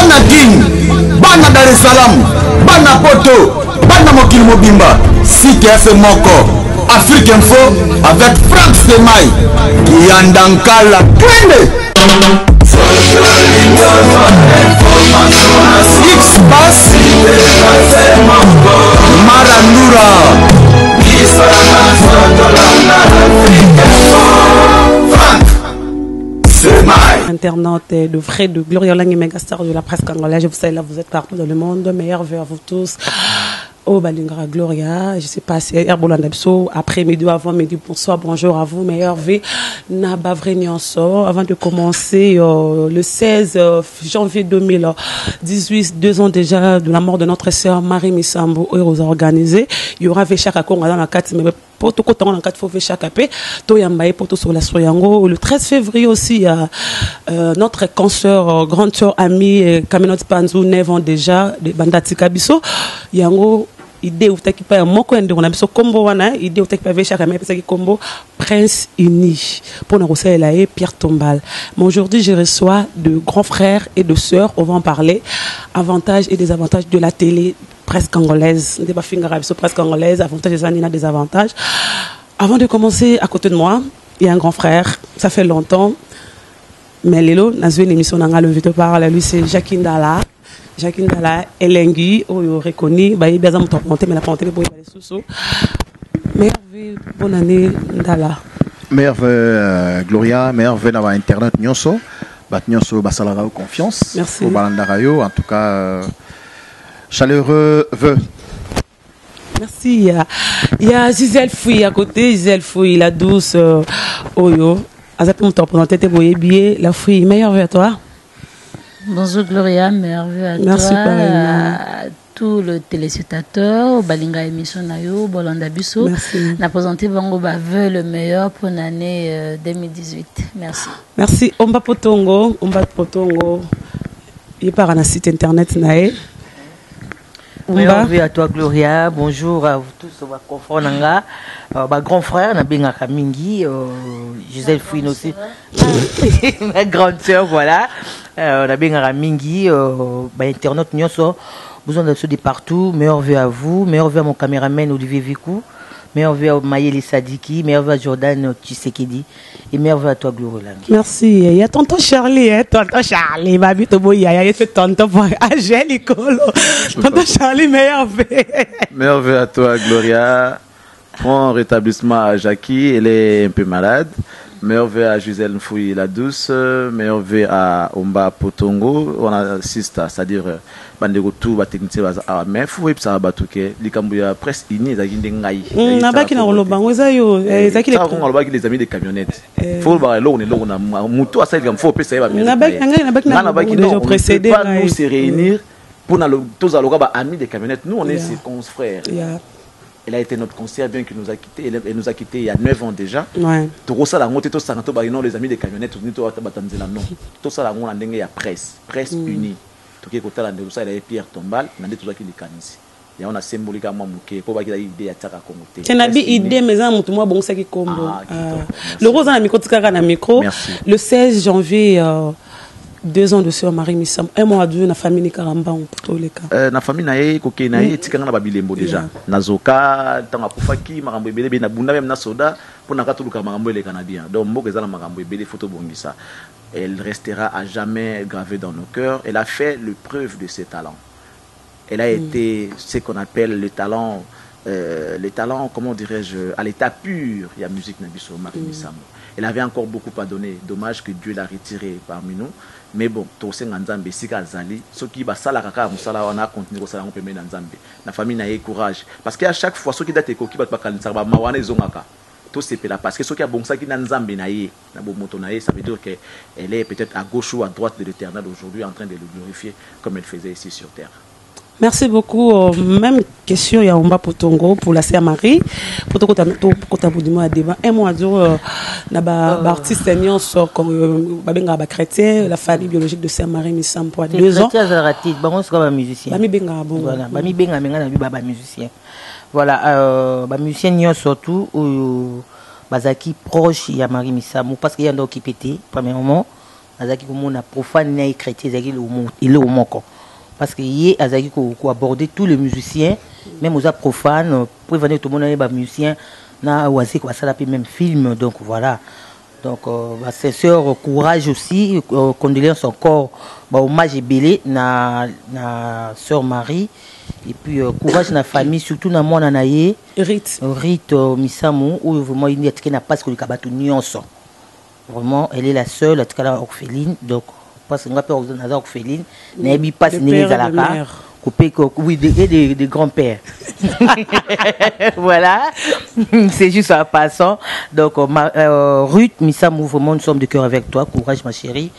bana Guine, bana Dar es Salaam, bana Poto, bana Mokil Mobimba, site FM Moko, Afrique Info avec Franck Semaï, Yandankala, Twende. X-Pass, Marandura. Internaute de Fred de Gloria Lang et Megastar de la presse congolaise. Je vous sais, là, vous êtes partout dans le monde. Meilleur vœu à vous tous. Oh, Balingra Gloria, je sais pas si Herbolandabso, après-midi ou avant-midi, bonsoir, bonjour à vous, meilleur V, Nabavre Nyonso. Avant de commencer, le 16 janvier 2018, 2 ans déjà de la mort de notre sœur Marie Missambo, aux organisés. Il y aura Véchaka Konga dans la 4, mais pour tout côté, on a 4 fois Véchaka P, Toyambaye, pour tout sur la Soyango. Le 13 février aussi, il y a notre consoeur, grande sœur amie, Kamenot Panzou, 9 ans déjà, de Bandati Kabiso. Yango, idée où t'as qui pas un mot qu'on a besoin combo wana idée où t'as pas vécha mais parce que combo Prince Uni pour nous recevoir là Pierre Tombal. Mais aujourd'hui je reçois de grands frères et de sœurs. On va en parler avantages et désavantages de la télé presse congolaise. Débat fingra sur presse congolaise, avantages et désavantages. Avant de commencer, à côté de moi il y a un grand frère. Ça fait longtemps mais Lelo n'a joué une émission dans le vite parle. Lui c'est Jacqueline Dala. Jacqueline Dala, Elengui, on reconnaît, bah il y a besoin de monter, mais la ponte pour aller sous. Merveille, bonne année Dala. Merveille Gloria, merveille dans internet Nyonso, bat Nyonso basalara confiance. Merci. Au Balandarayo, en tout cas chaleureux vœu. Merci. Il y a Gisèle Fouille à côté, Gisèle Fouille, la douce Oyo. Azap on t'a présenté tes boyés billets, la Fouille, meilleur vœu à toi. Bonjour Gloria, merveille à merci toi, à tous les téléspectateurs, Balinga émission Nayo, Bolanda Bisso. N'a présenté Bango Baveux le meilleur pour l'année 2018. Merci. Merci. Omba Potongo, il part à la site internet Nae. Merveille à toi Gloria, bonjour à vous tous, va confondre ma grand frère Nabinga Kamingi, Gisèle Fouine aussi, ma grande sœur voilà, Nabinga Kamingi, internaute Nyonso, besoin de ceux de partout, meilleur vœu à vous, meilleur vœu à mon caméraman Olivier Vikou, meilleur vœu à Maïeli Sadiki, meilleur vœu à Jordan Tshisekedi et meilleur vœu à toi Gloria. Merci. Il y a tonton Charlie, ma vie te boy, il y a tonton Angèle Colo. Tonton Charlie, meilleur vœu. Meilleur vœu à toi Gloria. Prends rétablissement à Jackie, elle est un peu malade. Meilleur vœu à Gisèle Fouille la douce, meilleur vœu à Omba Potongo, on assiste, c'est-à-dire bandego tout ba technicien ba mais faut ça ba tuke likambuya presse ini za kinde ngai na ba kina lo bango za yo za kile ça on ba ki les amis des camionnettes faut ba lo na muto asa il faut pesa ba na ba kina déjà précédé nous se réunir pour tous aloka ba amis des camionnettes nous on est ses confrères. Elle a été notre conseillère bien qu'il nous a quitté. Elle nous a quitté il y a 9 ans déjà. Tout ça, les amis des camionnettes, non. Tout ça, on a une presse unie. Tout ça, il y a Pierre Tombal, il y a tout ça qui est canisé. Il y a un symbolique à moi, pour qu'il y ait une idée à Tchaka Kongoté. Tu as une idée, mais moi, bon, c'est qui combo. Le rose a un micro. Le 16 janvier. 2 ans de sœur Marie Missam. Un mois de na famille ni Karamba on plutôt les cas. Na famille nae koke nae tikanga na babilembo déjà. Nazoka tanga kufaki makambo ebele be na bunda même na soda pour na katuluka makambo ele canadien. Donc moko ezala makambo ebele photo bongisa. Elle restera à jamais gravée dans nos cœurs. Elle a fait le preuve de ses talents. Elle a été ce qu'on appelle le talent comment dirais-je à l'état pur. Il y a musique nabiso Marie Missam. Elle avait encore beaucoup à donner. Dommage que Dieu l'a retiré parmi nous. Mais bon, tout ce Nzambe, si Kazali, ce qui va ça la kaka, on a continué ça on peut mettre Nzambe. La famille n'a eu courage parce qu'à chaque fois ceux qui datent ko qui va pas calmer ça va mawane zongaka. Tout c'est là parce que ceux qui a bon ça qui n'a Nzambe naïe, na bon moto naïe, ça veut dire que elle est peut-être à gauche ou à droite de l'Éternel aujourd'hui en train de le glorifier comme elle faisait ici sur terre. Merci beaucoup. Même question, il y a Omba Potongo pour la sœur Marie. Pour tout le débat. Un mois dur, l'artiste Nyon sort comme chrétien, la famille biologique de sœur Marie Missam pour 2 ans. C'est musicien. Voilà, musicien Nyon surtout, Bazaki proche, il y a Marie Missam, parce qu'il y a un qui pété, premièrement. azaki komona profane na chrétien ezaki il est au moko parce que yé azaki ko aborder tous les musiciens même aux profanes pour venir tout le monde ba musicien na wasi ko sala même film donc voilà donc c'est sûr courage aussi condoléances encore ba hommage belé na sœur Marie et puis courage na famille surtout na mwana na ye Rite Misamou ou vraiment il y a pas que le kabato nyonso vraiment elle est la seule en tout cas orpheline donc parce que on appelle orpheline n'abi pas ni les alaka coupé oui des grands-pères voilà c'est juste en passant donc Ruth Misamou vraiment nous sommes de cœur avec toi courage ma chérie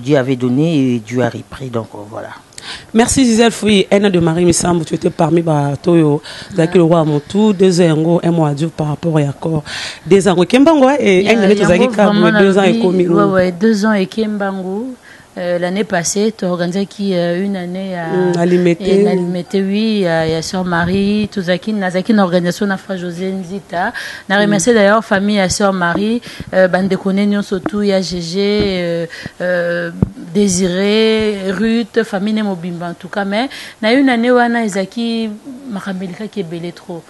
Dieu avait donné et Dieu a repris donc voilà. Merci Gisèle Fouy, Anna de Marie Missamou, tu étais parmi Toyo, le roi Montou, 2 ans, un mois dur par rapport à l'accord. 2 ans, Kembango, et un année, tu as 2 ans et commis. Oui, 2 ans et Kembango. L'année passée, tu as organisé une année à Limité, oui, il y a Sœur Marie, Touzaki, Nazaki, une organisation d'Afra José Nzita. On a remercié d'ailleurs famille à Sœur Marie, bande de connaissances surtout, il y a Gégé, Désiré, Ruth, famille Nemobimba en tout cas, mais il y a une année où on a Zaki, Makamélika qui est belé trop.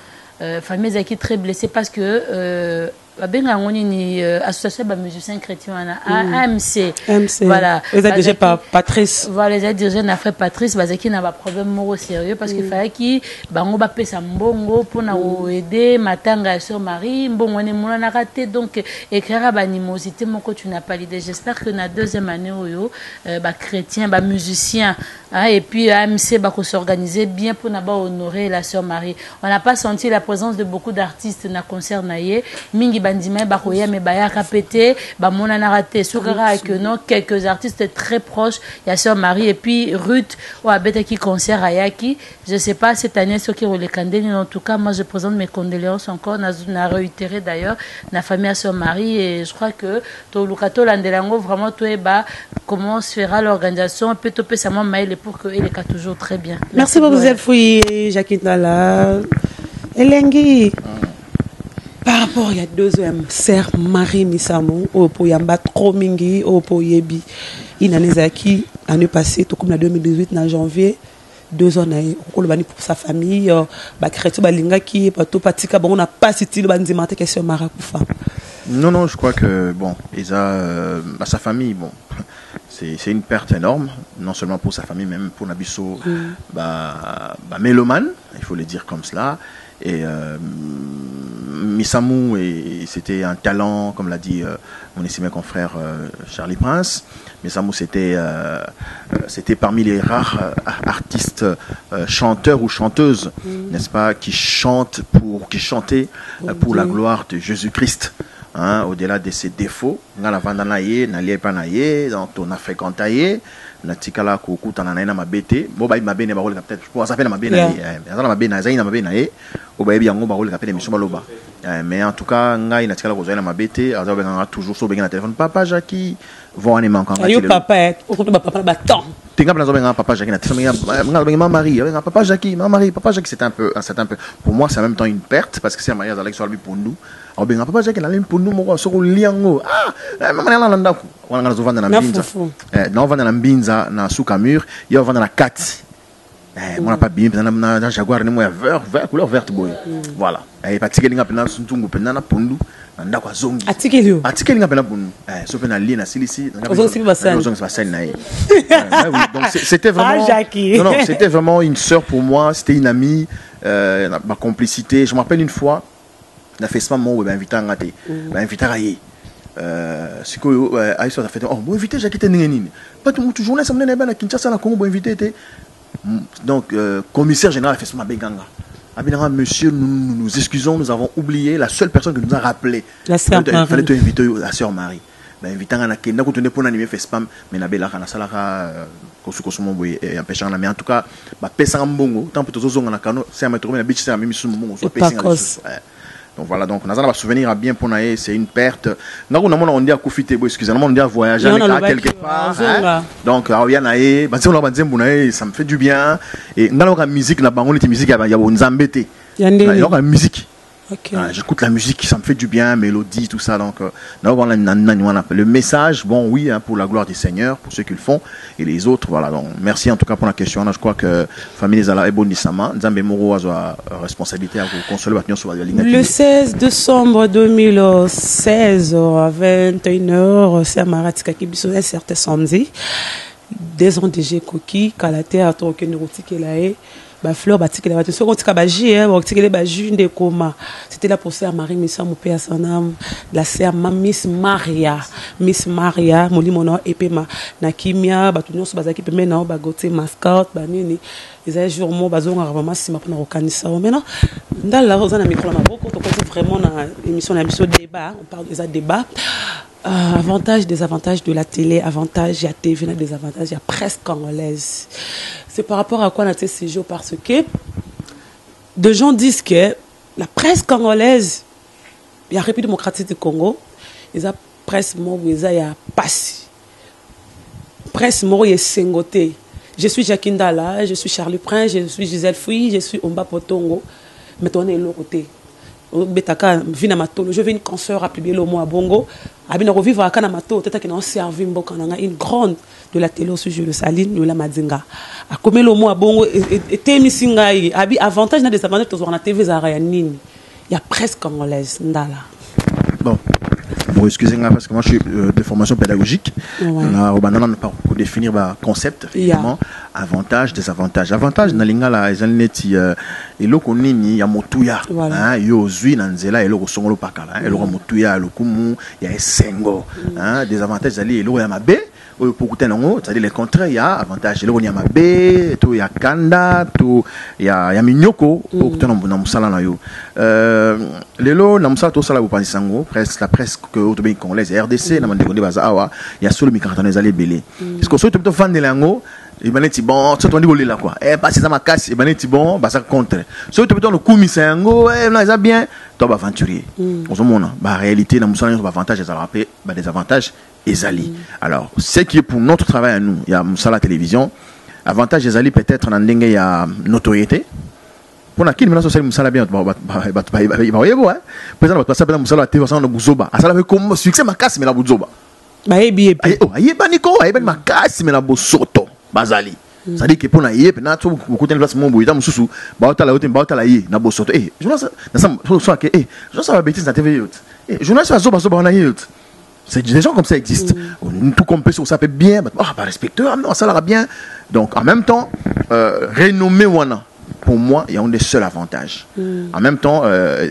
Famille Zaki très blessée parce que ben on ni association de musiciens chrétiens AMC voilà ils ont dirigé par Patrice voilà ils ont dirigé na frère Patrice bazaki na ba problème moro sérieux parce que fallait qui bango ba pesa mbongo pour na aider matanga Sœur Marie mbongo ne mona na raté donc écrire ba animosité moko tu n'as pas l'idée j'espère que na deuxième année oyo ba chrétien ba musicien et puis AMC ba ko s'organiser bien pour na ba honorer la Sœur Marie on n'a pas senti la présence de beaucoup d'artistes na concert naie mingi bandima bakoya me baya kapete ba mona na raté sukara que non quelques artistes très proches il y a Sœur Marie et puis Ruth ou abeta qui concert à Yaki je sais pas cette année ce qui le candé en tout cas moi je présente mes condoléances encore na réitéré d'ailleurs na famille à Sœur Marie et je crois que to lukato landelango vraiment toi ba comment se fera l'organisation peut topé ça mail pour que il est toujours très bien merci beaucoup Gisèle Fouy Jacqueline Nala Elengi. Par rapport il y a 2 ans, Sœur Marie Missamou, au Poyamba trop mingi, au Poyebi, Inanezaki, l'année passée, tout comme la 2018, en janvier, 2 ans, on a pour sa famille, chrétien balinga qui tout patika, on n'a pas cité le bandimante que Sœur Marie Koufa. Non, je crois que bon, sa famille, bon, c'est une perte énorme, non seulement pour sa famille, même pour Nabiso, mélomane, il faut le dire comme cela. Et Missamou, c'était un talent, comme l'a dit mon estimé confrère Charlie Prince. Missamou, c'était parmi les rares artistes chanteurs ou chanteuses, n'est-ce pas, qui chantaient pour la gloire de Jésus-Christ. Hein, au-delà de ses défauts, donc on a fréquenté. Natikala kukuta na naina mabete boba mabene ba roleka peut-être pour ça fait mabene na mabene zaina mabene oba bi yango ba roleka peut-être mission baloba mais en tout cas ngai natikala ko zaina mabete azabe nga toujours so benga na téléphone papa Jackie vont animer encore ayo papa okuto ba papa ba temps tinga plazo benga papa Jackie na téléphone nga benga Marie benga papa Jackie papa Jackie c'est un peu pour moi c'est en même temps une perte parce que c'est Marie Alex Solbi pour nous benga papa Jackie na pour nous moko so ko liango mama na ndako wana zo vanda na mbinza na vanda na mbinza na sukamur yo vanda na kati on n'a pas bien na jaguar ni mo ya vert couleur verte boy voilà et patike linga pena suntungu pena na pondu na ndako azongi atike linga pena pondu so pena li na silisi ozongi basani na donc c'était vraiment non c'était vraiment une sœur pour moi c'était une amie ma complicité je me rappelle une fois na festival mo ba invité ngate ba invité raye sikoyo aiso ta fait oh bon invité Jackie tenengeni pas tout journée ça me na Kinshasa na Congo bon invité était donc commissaire général a fait son benganga abinanga monsieur nous excusons nous avons oublié la seule personne que nous a rappelé il fallait te inviter la Sœur Marie ba invitanga na kenda ko tone pour animer fespam mais na bela kana salaka kosukosumo boye empêchant mais en tout cas ba pesa mbongo tant pour tozonga na kano c'est à mettre na biche c'est à même sumo so pesa donc voilà donc on a souvenir à bien pour naé c'est une perte ngako na mona on dit à kufite bo excusez-moi on dit à voyager quelque part donc ya naé ba tsona ba nzembu naé ça me fait du bien et ngalo ka musique na bango ni musique ya bonzambete ya la musique Okay. J'écoute la musique, ça me fait du bien, mélodie, tout ça. Donc, le message, bon, oui, hein, pour la gloire du Seigneur, pour ceux qui le font, et les autres, voilà. Donc, merci en tout cas pour la question. Je crois que famille Zala Ebo Nisama, Nzambe Moro a responsabilité à vous consoler sur la ligne. Le 16 décembre 2016, à 21h, c'est à Maratika qui biso un certain samedi. 2 ans déjà, Koki, Kalate, à Torkenuroti, Kelae. Fleur batiki la so kontika ba jie batiki le ba june de coma c'était la pour sœur Marie Missa mon père son âme la sœur Miss Maria moli mono epema na kimia batu nyonso bazaki pembe na ba gote mascotte ba nini ezali jour mo bazonga vraiment sima pona kokanisa maintenant ndala roza na micro na maboko to côté vraiment na émission na biso débat on parle des débats avantages, désavantages de la télé, avantages, il y a TV, il y a des avantages, il y a presse congolaise. C'est par rapport à quoi on a fait ces jours parce que des gens disent que la presse congolaise, il y a République démocratique du Congo, il y a presse mort, il y a Passi. Presse mort, il y a Sengote. Je suis Jacques Ndala, je suis Charlie Prince, je suis Gisèle Fouy, je suis Omba Potongo. Mais on est l'autre côté. Betaka vina matolo je vais une cancer à publier le mot à Bongo abina revivre à Kanamato tata qui n'a servi une grande de la télé au sujet de Saline nous la Madzinga a comme le mot à Bongo et temisinga abi avantage na désavantage sur la TV zarayanine il y a presque congolaise ndala bon excusez-moi parce que moi je suis de formation pédagogique on va pas définir le concept effectivement avantage désavantage avantage na lingala ezalneti eloko nini ya motuya hein yo zui na nzela eloko songolo pakala eloko motuya lokumu ya esengo hein désavantage ali eloko ya mabe pour écouter nango c'est-à-dire le contraire il y a avantage eloko ya mabe to ya kanda to ya minyoko pour écouter na musala na yo lelo na musala to sala bu panisango presque la presse que autobé congolaise RDC na mandekonde baza awa ya solo mikakatano ezali belé parce que so to vendre lango et ben c'est bon ça on dit là quoi pas c'est ça ma casse et ben c'est bon bah ça contre so to le coup misango non ça bien toi aventurier on se montre bah réalité na musala ba avantage ça rappeler bah des avantages ezali alors ce qui est pour notre travail à nous il y a musala télévision avantage ezali peut-être na ndenge ya notoriété pour na kini maintenant social musala bien voyez vous hein président va ça musala TV ça na buzoba ça la comme succès ma casse mais la buzoba bah ebi ayeba niko ayeba ma casse mais la bosoto bazali ça dit que pour na yep na to ko ten place mon boyita mususu ba otala ote ba otala yi na bosoto je pense na ça que je ça va bêtise na TV yot je ne sais pas zoba na yot c'est des gens comme ça existent tout comme peut ça peut bien bah respecteur non ça ira bien donc en même temps renommé wana pour moi, il y a un des seuls avantages. En même temps,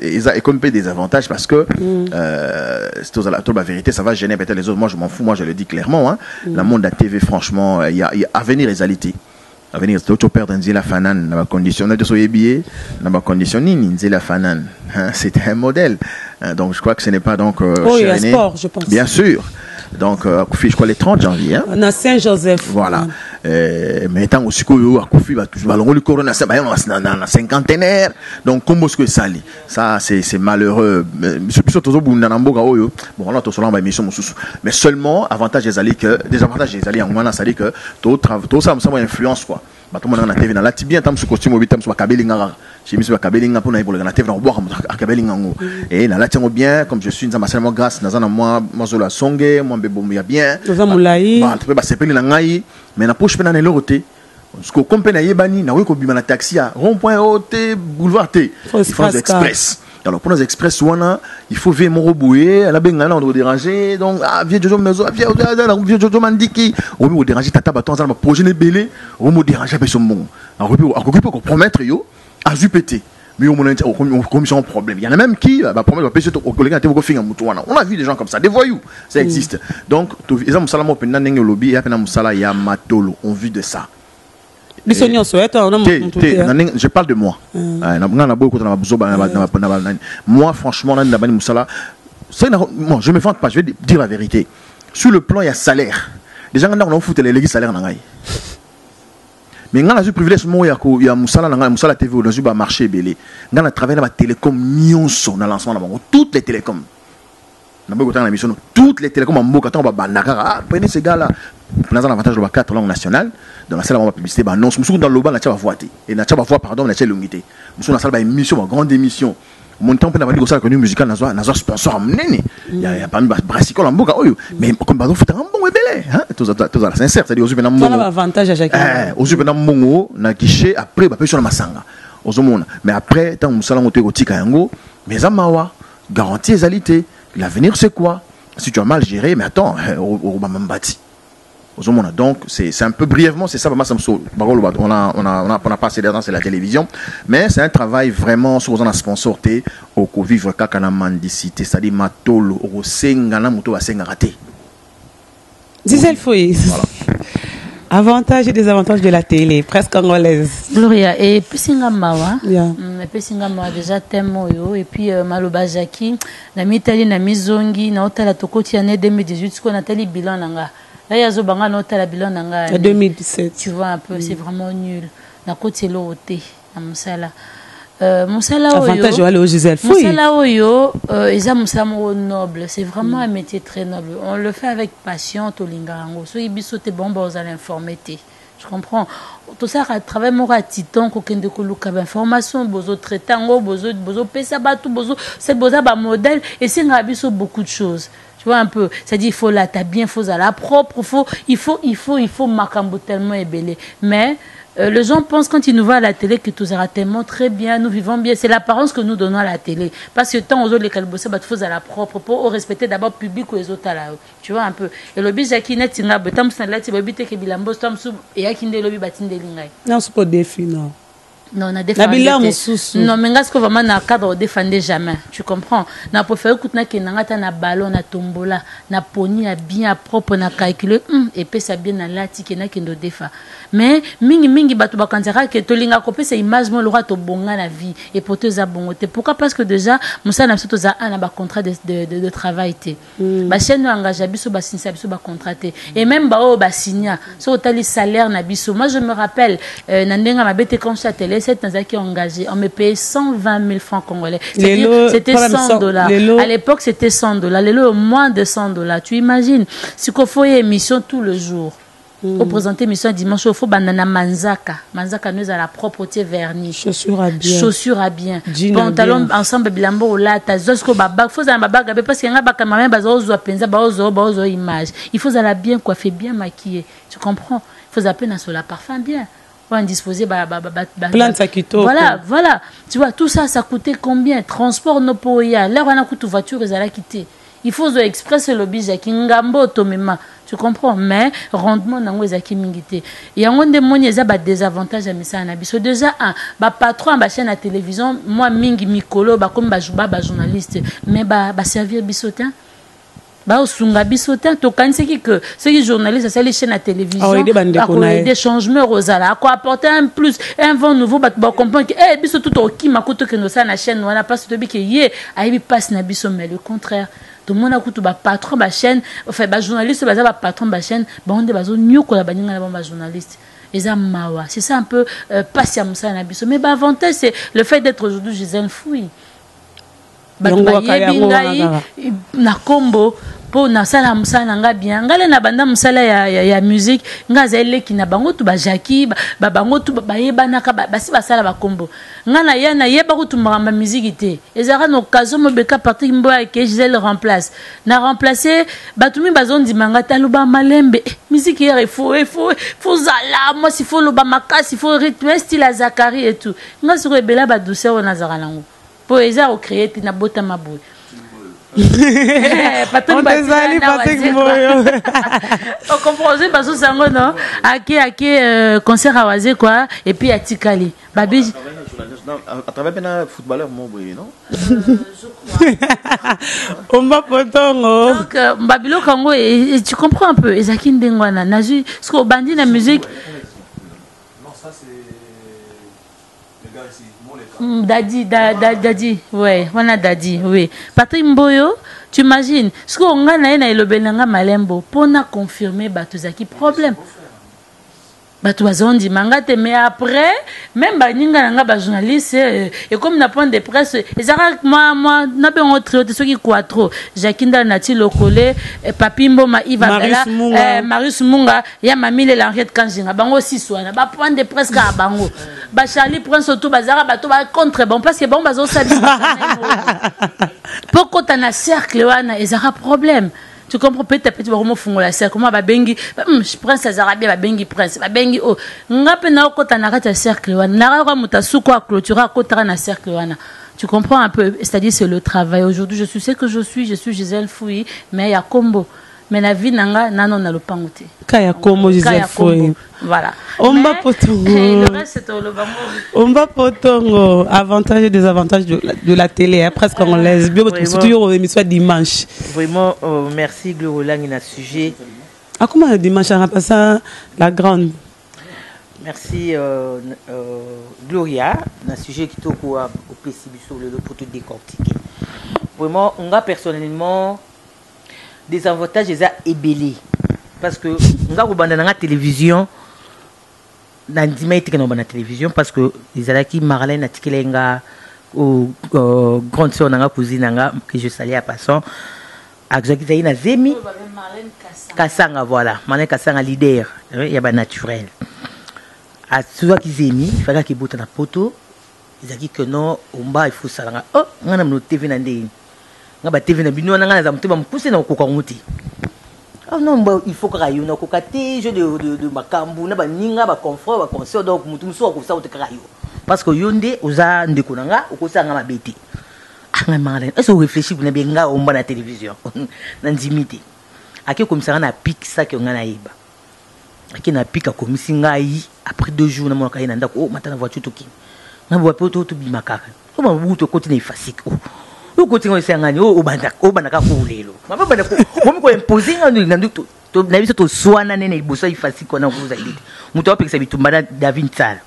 il y a comme des avantages parce que la vérité, ça va gêner peut-être les autres. Moi, je m'en fous. Moi, je le dis clairement. Hein. Le monde de la TV, franchement, il y a avenir réalité. Avenir, c'est autre père d'Nzela Fanan. N'a pas conditionné de soyer billet. N'a pas conditionné Nzela Fanan. C'était un modèle. Donc, je crois que ce n'est pas donc. Il y a sport, je pense. Bien sûr. Donc, je crois les 30 janvier. Hein. On a Saint-Joseph. Voilà. Mais étant aussi que Akoufi va toujours ballon le corona ça va dans cinquantenaire. Donc comment est-ce que ça lit ça c'est malheureux. Surtout au bout d'un mboga oyo. Bon là tout cela va émission mususu. Mais seulement avantage des alliés que des avantages des alliés en moins ça dit que tout ça me semble influence quoi. Bah tout le monde na TV na la tibia tam su costume obitam su kabelinga. Chez monsieur kabelinga pour na ibola na TV na boire kabelinga ngo. Et na la tiens bien comme je suis nzama seulement grâce na zana moi zola songe moi bebo ya bien. Zamulai. Bah tu peux pas sepeli na ngai mais na poche pena na l'autre parce que comme pena yebani na weko bima na taxi à rond-point haute boulevard T France Express alors pour nos express wana il faut ver mon roboué la benga on doit déranger donc vieux Jojo mezo vieux Jojo mandiki on veut déranger tata baton ça ma projet ne belé on me déranger avec son monde alors on promettre yo à ZPT mais on commission problème il y en a même qui va promettre pêcher au collègue à te finir mutuana on a vu des gens comme ça des voyous ça existe donc ils ont salamo pena ndenge lobby ya pena musala ya matolo on vit de ça je parle de moi moi franchement je me fante pas je vais dire la vérité sur le plan il y a salaire les gens on fout les salaires mais quand on a eu privilège moi il y a musala TV on a eu marché belé on a travaillé dans la télécom nyonso dans lancement toutes les télécoms toutes les télécoms en Mboka on va prenez ces gars là on a l'avantage de 4 langues nationales dans la salle on va publicité annonce nous dans le bas na tcha voix et na tcha voix pardon na tcha longité nous na salle émission grande émission mon temps pour la connu musical n'a sponsor amené il y a pas une brassicole en boca mais comme bazo fait un bon belé hein tout ça sincère c'est-à-dire aux na mbongo avantage à chacun aux na mbongo na guichet après ba sur la masanga aux mona mais après tant musala ngote ko tika yango mais amawa garantie égalité l'avenir c'est quoi si tu as mal géré mais attends au bambati. Donc c'est un peu brièvement c'est ça on a passé dedans c'est la télévision mais c'est un travail vraiment sur on a sponsoré au vivre kakana mendicité c'est-à-dire matolo au sengana moto a senga raté. Gisèle Fouy. Voilà. Avantages et désavantages de la télé presque angolaise. Gloria et pesinga mawa. Yeah. Pesinga mawa déjà thème yo et puis maloba Jackie na mitali na mizongi na otala tokoti année 2018 ce qu'on a tali bilan nanga. Là, il y a Zobanga nota la bilan nanga. 2017. Tu vois un peu, c'est vraiment nul. Na côté l'auté, na musala. Musala oyo. Avantage au Gisèle Fouy. Musala oyo, ils ont musala noble. C'est vraiment un métier très noble. On le fait avec passion, tolingarango. So ibiso te bomba aux l'informer. Je comprends. Tout ça, à travers mon ratiton, qu'aucun de koluka d'information, bozo traitango, bozo pesa batu, bozo, c'est boza ba modèle. Et c'est ngabiso beaucoup de choses. Un peu, c'est-à-dire il faut la bien, il faut à la propre, il faut macambo tellement ébélé. Mais les gens pensent quand ils nous voient à la télé que tout sera tellement très bien, nous vivons bien. C'est l'apparence que nous donnons à la télé. Parce que tant aux autres les calbossés, il faut à la propre pour respecter d'abord le public ou les autres là. Tu vois un peu. Et le but Jackie net singa betam sanla ti bobite ke bilambo stam sub et yakinde lobi batinde lingai. Non, c'est pas défi non. Non, on a défendu. Non, mais est-ce que vraiment dans le cadre on défendait jamais. Tu comprends? On a préféré que na na ballon na tombola, na poni à bien propre na calculer et puis ça bien na lati que na kendo défa. Mais mingi batu bakantera que tolinga kopé c'est image mo lora to bonga na vie et pour te za bongote. Pourquoi? Parce que déjà musa na surtout za na ba contrat de travail té. Ba chaîne engagé biso ba signer biso ba contraté et même ba o ba signer so tali salaire na biso. Moi je me rappelle na ndenga mabete quand ça télé cette qui engagé, on me payait 120 000 francs congolais. C'était $100. À l'époque, c'était $100. Les lots, moins de $100. Tu imagines, si qu'on fait émission tout le jour. On présente émission dimanche, il faut banana manzaka. Manzaka nous a la propreté vernis. Chaussures à bien. Chaussures à bien. Pantalon ensemble bilambo au la tazosko babak. Faut un babak parce qu'il y a un babak même bazozo penza bazozo image. Il faut la bien coiffé, bien maquillé. Tu comprends? Il faut appeler sur la parfum bien. On disposer voilà, tu vois tout ça coûtait combien? Transport no poya là on a coûté voiture et ça quitté. Il faut express le budget qui ngambo tomema, tu comprends? Mais rendement nango ezaki mingité. Il y a un démoni ça ba désavantage à misa na biso déjà ba patron ba chaîne à télévision moi mingi mikolo ba comme ba journaliste mais ba servir bisotin. Bah au sunga bisotin to kanseki que ces journalistes ça les chaînes à télévision à des changements rosala quoi apporter un plus un vent nouveau bah comprendre que eh biso tout au qui makoto que nous ça na chaîne on a pas ce que yé aibi passe na biso mais le contraire tout le monde a coûté ba patron ba chaîne enfin ba journaliste ba patron ba chaîne ba on ba zo nyoko la baninga na ba journaliste et mawa c'est ça un peu patience ça na biso mais bah avantage c'est le fait d'être aujourd'hui Gisèle Fouy ba na kombo po na sala musala nga bien ngale na banda musala ya musique nga zele ki na bango tu ba Jackie ba bango tu ba yebana ka basi basala ba kombo nga na ya na yeba ko tu mama musique té ezara no occasion mo beka Patrick Mboya que Gisèle remplace na remplacer batumi bazondi manga taluba malembe musique hier il faut zala moi s'il faut lo ba makasi il faut rythme style à Zakari et tout nga sur bela ba douceur on azara lango po eza o créer tina bota mabou. On comprend parce que ça non à concert à Wazé quoi et puis à Tikali babi à travers un footballeur mon non on va potongo donc babilo kango et tu comprends un peu ezaki ndengwana nazu ce que bandi na musique non ça c'est le gars ici Daddy, ouais, on a Daddy, oui. Patrick Mboyo, tu imagines, ce qu'on a na elobelanga malembo, pour na confirmer batuzaki problème. bato bazondi mangate mais après même baninga nanga ba journaliste et comme na point de presse ezaka moi na ben autre ceux qui quattro Jakinda Nati Lokole Papi Mboma Ivabela Marius Munga ya mamile la Henriette Kanjinga bango aussi soana ba point de presse ka bango ba Charlie Prince tout bazara bato ba contre bon parce que bon bazo sabi pourquoi t'as na cercle wana ezaka problème. Tu comprends peut-être petit vraiment fongo la cercle comment ba bengi prince azarabia ba bengi prince ba bengi oh ngape na okota na kata cercle wana na ka mutasu kwa clôturer kota na cercle wana. Tu comprends un peu, c'est-à-dire c'est le travail. Aujourd'hui je suis ce que je suis Gisèle Fouy mais il y a combo mais la vie nanga nanon na lopangote kaya combo Gisèle Fouy voilà omba potongo le reste c'est le bango omba potongo avantages et désavantages de la télé hein, presque en laisse bien c'est toujours émission dimanche vraiment merci Gloriola na sujet comment le dimanche on a passé la grande merci Gloria na sujet qui toko au PCB sur le pour tout décortiquer vraiment on a personnellement des avantages déjà ébélés parce que on a regardé dans la télévision dans la télévision parce que les alaki Marlène a tiqué lenga au grande sœur nanga cousine nanga que je salue à passant avec Zaina Zemi Kassanga voilà Marlène Kassanga leader il y a ba naturel à souvent qui Zemi il fallait qu'il botte na poto ils a dit que non on va il faut ça oh on a notre TV nandé ngaba TV na bino nanga za muteba mukuse na kokoka nguti oh non il faut que rayo na kokate jeu de makambu na ba ninga ba confort ba concert donc mutu muso ko sa utekayo parce que yonde oza ndeko nanga okosanga mabeti anga mangala est-ce que réfléchir na benga omba na télévision na ndimité ake komisanga na pic ça que ngana yeba ake na pic akomisi ngai après 2 jours na mona kaina ndako oh matana voiture toki na voiture to bimakaka ko ba buto côté na ifasik le côté on s'est gagné au banda ka koulelo mama banda ko ko imposer na nduto to na biso to swana nene ibosa ifasi kona kuza ilite muto apekisa bitumbana David Sala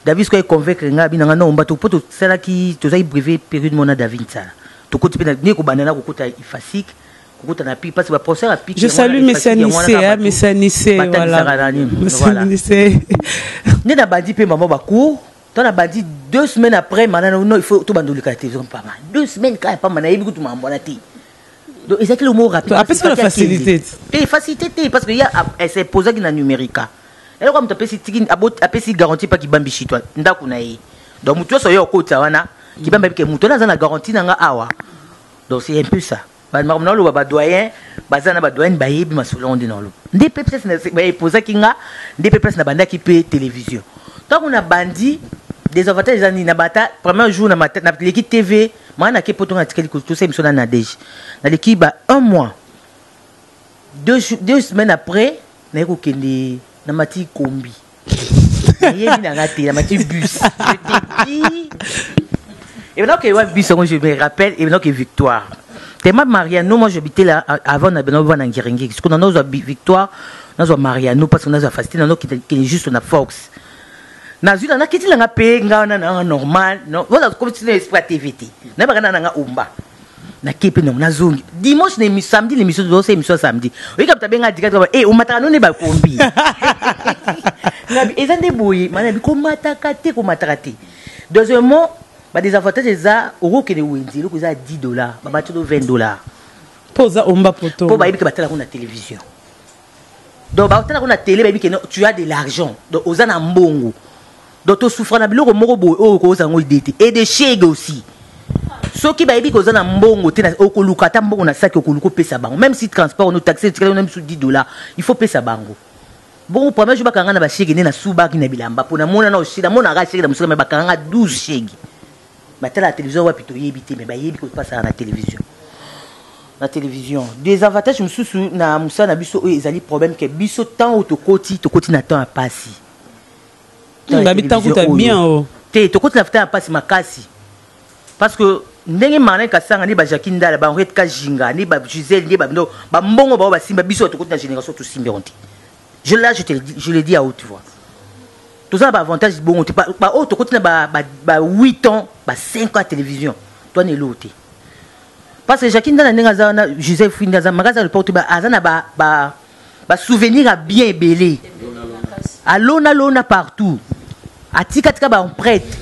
David ko convaincre nga binanga no mbato poto sala ki to zai brevet période mona David Sala to côté pe na ne ko banda na ko kota ifasik ko kota na pi parce que procès a pique je salue Messieurs Nissé voilà Nissé ne na bandi pe maman bakou. Dans la bandi 2 semaines après, maintenant non il faut tout bandoler la télévision pas mal. 2 semaines quand pas mal, il y a tout m'embonati. Donc c'est que le mot rapide. Après c'est la facilité. Et facilité parce que il y a c'est posé qui na numérique. Et comme tu peux si tiki après si garantie pas qui bambi chez toi. Ndako na yi. Donc mutu so yo kota wana qui bambi ke mutu na za garantie na nga awa. Donc c'est un peu ça. Ba marmona lo ba doyen, bazana ba doyen ba yebi masolo ndi nolo. Ndi pepes na ba posé ki nga, ndi pepes na banda qui peut télévision. Donc on a bandi des avantages ani na bata premier jour na l'équipe TV mana ke poto na tikeli tout ça émission na DG na l'équipe ba 1 mois 2 semaines après na ko kende na mati kombi yébi na ngati na mati bus et maintenant que ouais bus je me rappelle et maintenant que Victoire tellement Mariano moi j'habitais là avant na beno va na Ngiringi parce qu'on a nos Victoire nos Mariano parce qu'on a facilité na qui est juste na Fox na zuna na kiti langa pe ngana na normal non voilà comme si c'est pas TVT na ba na nga umba na kepe no na zungi dimanche na samedi l'émission de émission samedi oui comme tabenga dikata eh umata no ne ba kombi na ezande boyi mana bi komata kate deuxièmement ba des avantages za oro ke ne wendi lo ko za $10 ba ba $20 posa umba poto po ba ibi ke batala ko na télévision donc ba batala ko na télé ba ibi ke tu as de l'argent donc ozana mbongo. Donc tu souffres na biloko moko boy o ko zango idete et des chèques aussi so ki ba ibi ko zana mbongo te na okoluka ta mbongo na saki okoluko pesa bango même si transport on taxer tu même sous $10 il faut pesa bango bon premier jour ba kanga na ba chèque na suba ki na bilamba pona mona na oshida mona ga chèque na musala ba kanga 12 chèques ba tala la télévision wa pito yebite mais ba yebi ko pasa na télévision des avantages mususu na musa na biso o ezali problème que biso temps to koti na temps a passi habitant coûte bien oh te to côté la fta passe makasi parce que ndenge Marlène Kassanga ni ba Jakinda la ba Henriette Kajinga ni ba Gisèle ni ba no ba mbongo ba simba biso to côté na génération to simbionte je le dis à haute voix tout ça ba avantage bon ba autre côté na ba 8 ans ba 5 ans à télévision toi ne l'autre parce que Jakinda na ndenge za na Gisèle Fouy za magaza le porte ba azana ba souvenir à bien belé alona partout atika ba prête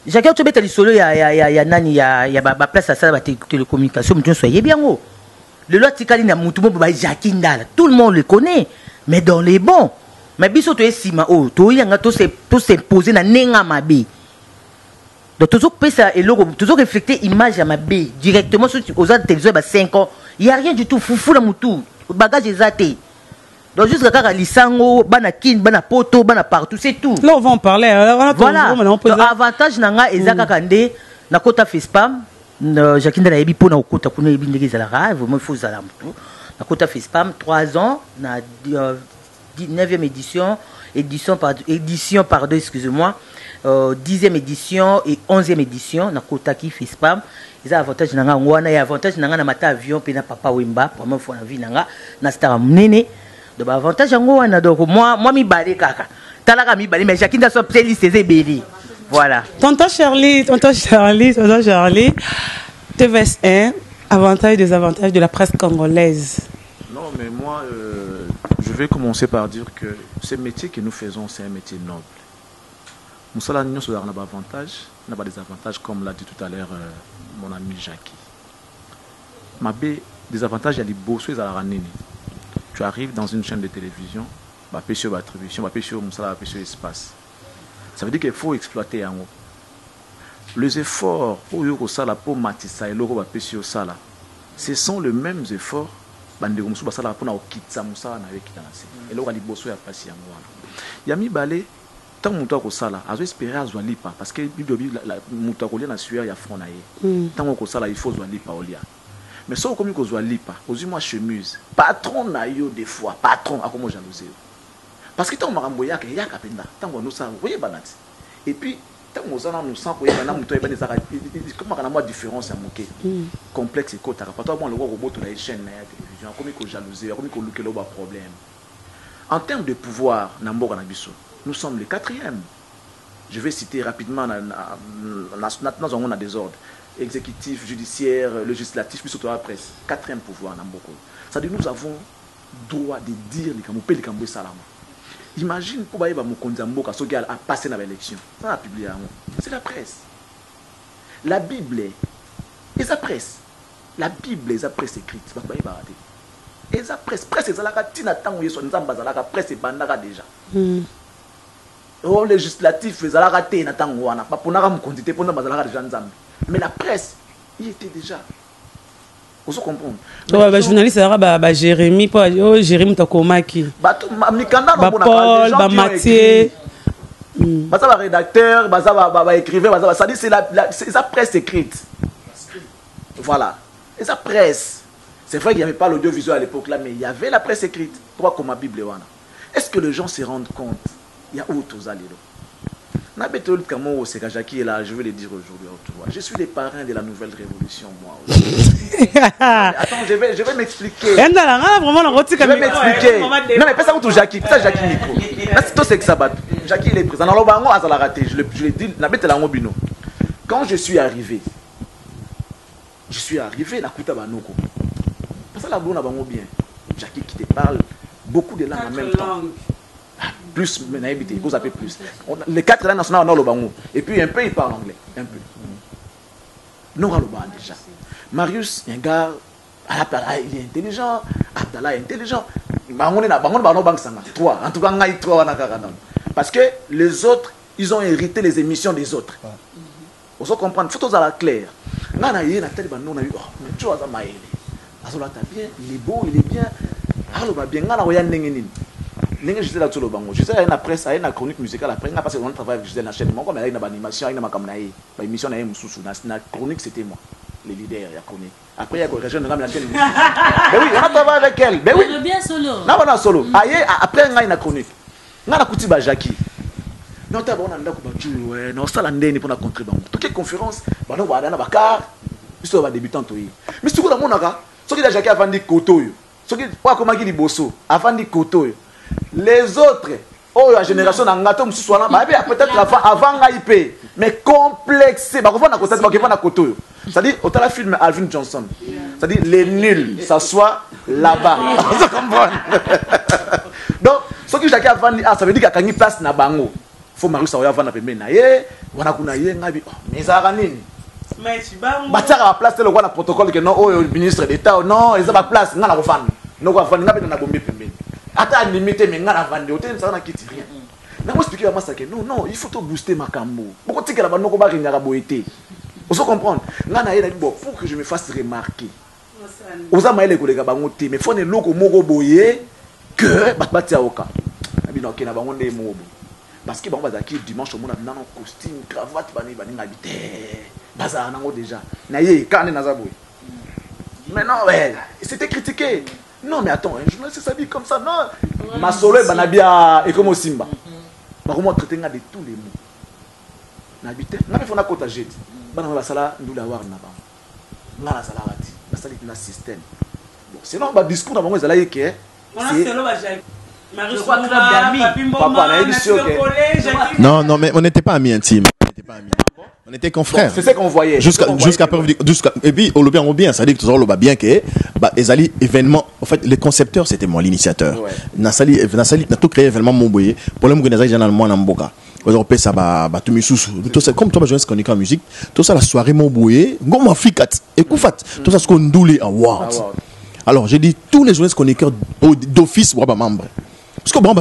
Jacques tu beta lisolo ya nani ya ba place à ça ba télécommunication mutu soyez bien go le lot tikali na mutu bo ba Jacques Ndala tout le monde le connaît mais dans les bons mais biso to esima to yanga to s'imposer na nenga mabe donc toujours pesa et logo toujours refléter image à mabe directement sur aux autres télévisions ba 5 ans il y a rien du tout foufou la mutu bagage ezate. Donc juste regarde lisango, bana kin, bana poto, bana partout, c'est tout. Là on va en parler. Voilà. Donc avantage nanga ezaka kande na kota FESPAM, Jacques Ndala yebi pona okota kuna yebi ndenge zalaka, vraiment il faut zala mutu. Na kota FESPAM 3 ans na 9e édition pardon, excusez-moi. 10e édition et 11e édition na kota ki FESPAM. Ils ont avantage nanga ngwana et avantage nanga na mata avion pe na papa Wemba, première fois na vie nanga na star mnene. Donc avantage yango wana donc moi mi balé kaka talaka mi balé mais Jacques Ndala so playlist c'est belé voilà tonton Charlie TVS1 avantage et désavantage de la presse congolaise. Non mais moi je vais commencer par dire que ce métier que nous faisons c'est un métier noble. Nous sommes là nous sur un avantage, on a pas des avantages comme l'a dit tout à l'heure mon ami Jackie. Ma des avantages il y a des bossos à la ranini. Tu arrives dans une chaîne de télévision, bah pêcher attribution, bah pêcher moussala, bah pêcher espace. Ça veut dire qu'il faut exploiter en haut. Les efforts pour yoko sala pour matissa et loro bah pêcher au sala, ce sont les mêmes efforts. Bande moussou bah sala pour na okitsa moussala na avec kitanasi. Et loro ali bosso ya passi en haut. Yami balé tant moutou ko sala, azo espérer azo lipa parce que bibi la moutou ko lia na sueur ya front na ye. Tant ko sala il faut zo lipa olia. Mais ça, comme on a lipa, on moi chemise. Patron na yo des fois, patron a comment jalouser. Parce que tant marambo ya kapenda, tant on ça, voyez banati. Et puis tant on ça nous sent que na muto ebane ça comment kana moi différence à moquer. Complexe et kota pas toi bon le robot na chaîne na télévision, comme ko jalouser, comme ko luke lo ba problème. En termes de pouvoir na mboka na biso, nous sommes les 4e. Je vais citer rapidement dans on a des ordres. Exécutif, judiciaire, législatif, puis surtout la presse. 4e pouvoir dans beaucoup. C'est-à-dire nous avons droit de dire les camous, les camous salama. Imagine pour bailler mon condambo quand ce gars a passé dans l'élection. Ça a publié à moi. C'est la presse. La Bible et sa presse. La Bible et sa presse écrite. C'est pas bailler baraté. Et sa presse c'est ça la tina tango yeso nzamba za la presse bandaka déjà. Au législatif c'est la raté na tango wana. Pas pour na mu quantité pour na bazala déjà nzamba. Mais la presse, il était déjà. Vous comprenez? Le journaliste, c'est Jérémy, Jérémy Takomaki. Paul, Mathieu. C'est rédacteur, c'est écrivain, c'est la presse écrite. Voilà. Et sa presse. C'est vrai qu'il n'y avait pas l'audiovisuel à l'époque là, mais il y avait la presse écrite. Toi, comme la Bible. Est-ce que les gens se rendent compte? Il y a où tous allés là? Jackie est là, je vais le dire aujourd'hui. Je suis les parrains de la nouvelle révolution, moi. Attends, je vais m'expliquer. Je vais m'expliquer. Non, mais pas ça pour Jackie. Ça, Jackie Nico. Là, c'est tout ce que ça bat. Jackie, il est présent. Alors, on a raté. Je l'ai dit. Quand je suis arrivé, la Kouta Banoko. Parce que la bonne a bien. Jackie qui te parle beaucoup de langues en même temps. Plus, mais vous appelez plus. Les 4 langues nationales, on a le bango. Et puis un peu, il parle anglais. Un peu. Nous, on a le bango déjà. Marius, un gars, il est intelligent. Abdallah est intelligent. En tout cas, parce que les autres, ils ont hérité les émissions des autres. On se comprend. Il faut tout à la claire. Il est beau, il est bien. Je sais là tout le bango. Je sais à la presse, à la chronique musicale après, parce que on travaille avec Gisèle la chaîne. Moi, comme il y a une animation, il y a une émission, il y a une chronique, c'était moi, les leaders, il y a chronique. Après, il y a une région de la chaîne. Mais oui, on a travaillé avec elle. Mais oui. On est bien solo. Non, on a solo. Après, il y a une chronique. On a écouté Jackie. Non, tu as un ouais, non, ça l'année pour la contribution. Toutes les conférences, on a un bacar, puis on va débutant. Mais si tu veux, on a ce qui a Jackie avant de koto. Ce qui pas comment il dit bosso avant de koto. Les autres, oh la génération n'angato mususu wana ba peut-être avant IP mais complexé ba kofana kotati ba kofana koto. C'est-à-dire au tala film Alvin Johnson. C'est-à-dire les nuls s'assoient là-bas. Vous comprenez? Donc Ce qui Jackie a vendu, ça veut dire qu'il y a une place na bango. Faut Marius Aoya vendre pembe na ye, wana kuna ye ngabi. Mais ça a nini? Batia la place le roi na protocole que non au ministre d'État non, ils ont la place ngana ko vendre. Non ko vendre ngabi na bombe pembe. Ata limité mais ngana vendre, hôtel ça na kiti rien. Na moi expliquer à moi ça que non, il faut tout booster ma cambo. Pourquoi tu que la bande ko ba ringa boité? Vous comprendre? Ngana ye na bon, faut que je me fasse remarquer. Oza maele ko lega bango te, mais faut ne loko moko boye que batia oka. Abi non ke na bango ne mo. Parce que bon bazaki dimanche au monde dans costume, cravate bani habité. Baza nango déjà. Na ye quand na zaboy. Mais non ouais, c'était critiqué. Non mais attends, un journaliste s'habille comme ça non. Ma solo banabia et comme Simba. Par comment traiter de tous les mots. N'habité. Na me fona kota jet. Bana ba sala ndula war na ba. Ngala sala rati. Ba sala na système. Bon, sinon ba discours na bango ezala yeke. C'est non, non, mais on n'était pas amis intimes. On était confrères. C'est ce qu'on voyait. Jusqu'à preuve. Et puis, on le bien, bien. Ça dit que tout le monde bien que, Ezali événement. En fait, les concepteurs, c'était moi, l'initiateur. Nasali, n'a tout créé événement Momboye. Pour le moment, Nazali, j'en ai moins n'amboka. Aujourd'hui, ça va, tout mis sous. Comme toi, je qu'on est en musique. Tout ça, la soirée Momboye, gomme ficat et koufat. Tout ça, ce qu'on doule award. Alors, j'ai dit tous les journalistes chroniqueurs d'office, membre. Parce que bon,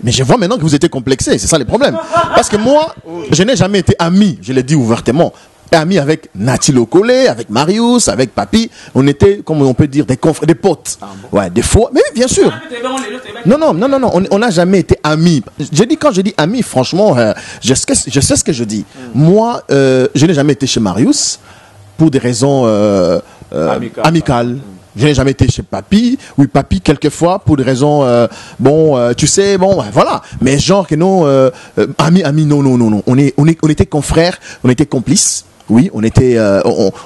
mais je vois maintenant que vous étiez complexés, c'est ça le problème. Parce que moi, je n'ai jamais été ami, je l'ai dit ouvertement, ami avec Nati Lokole, avec Marius, avec Papi. On était, comme on peut dire, des confrères, des potes. Ouais, des fois, mais bien sûr. Non, on n'a jamais été amis. Quand je dis amis, franchement, je sais ce que je dis. Moi, je n'ai jamais été chez Marius pour des raisons amicales. Je n'ai jamais été chez Papi. Oui, Papi, quelquefois, pour des raisons, tu sais, voilà. Mais genre que non, amis, non. On était confrères, on était complices. Oui, on était,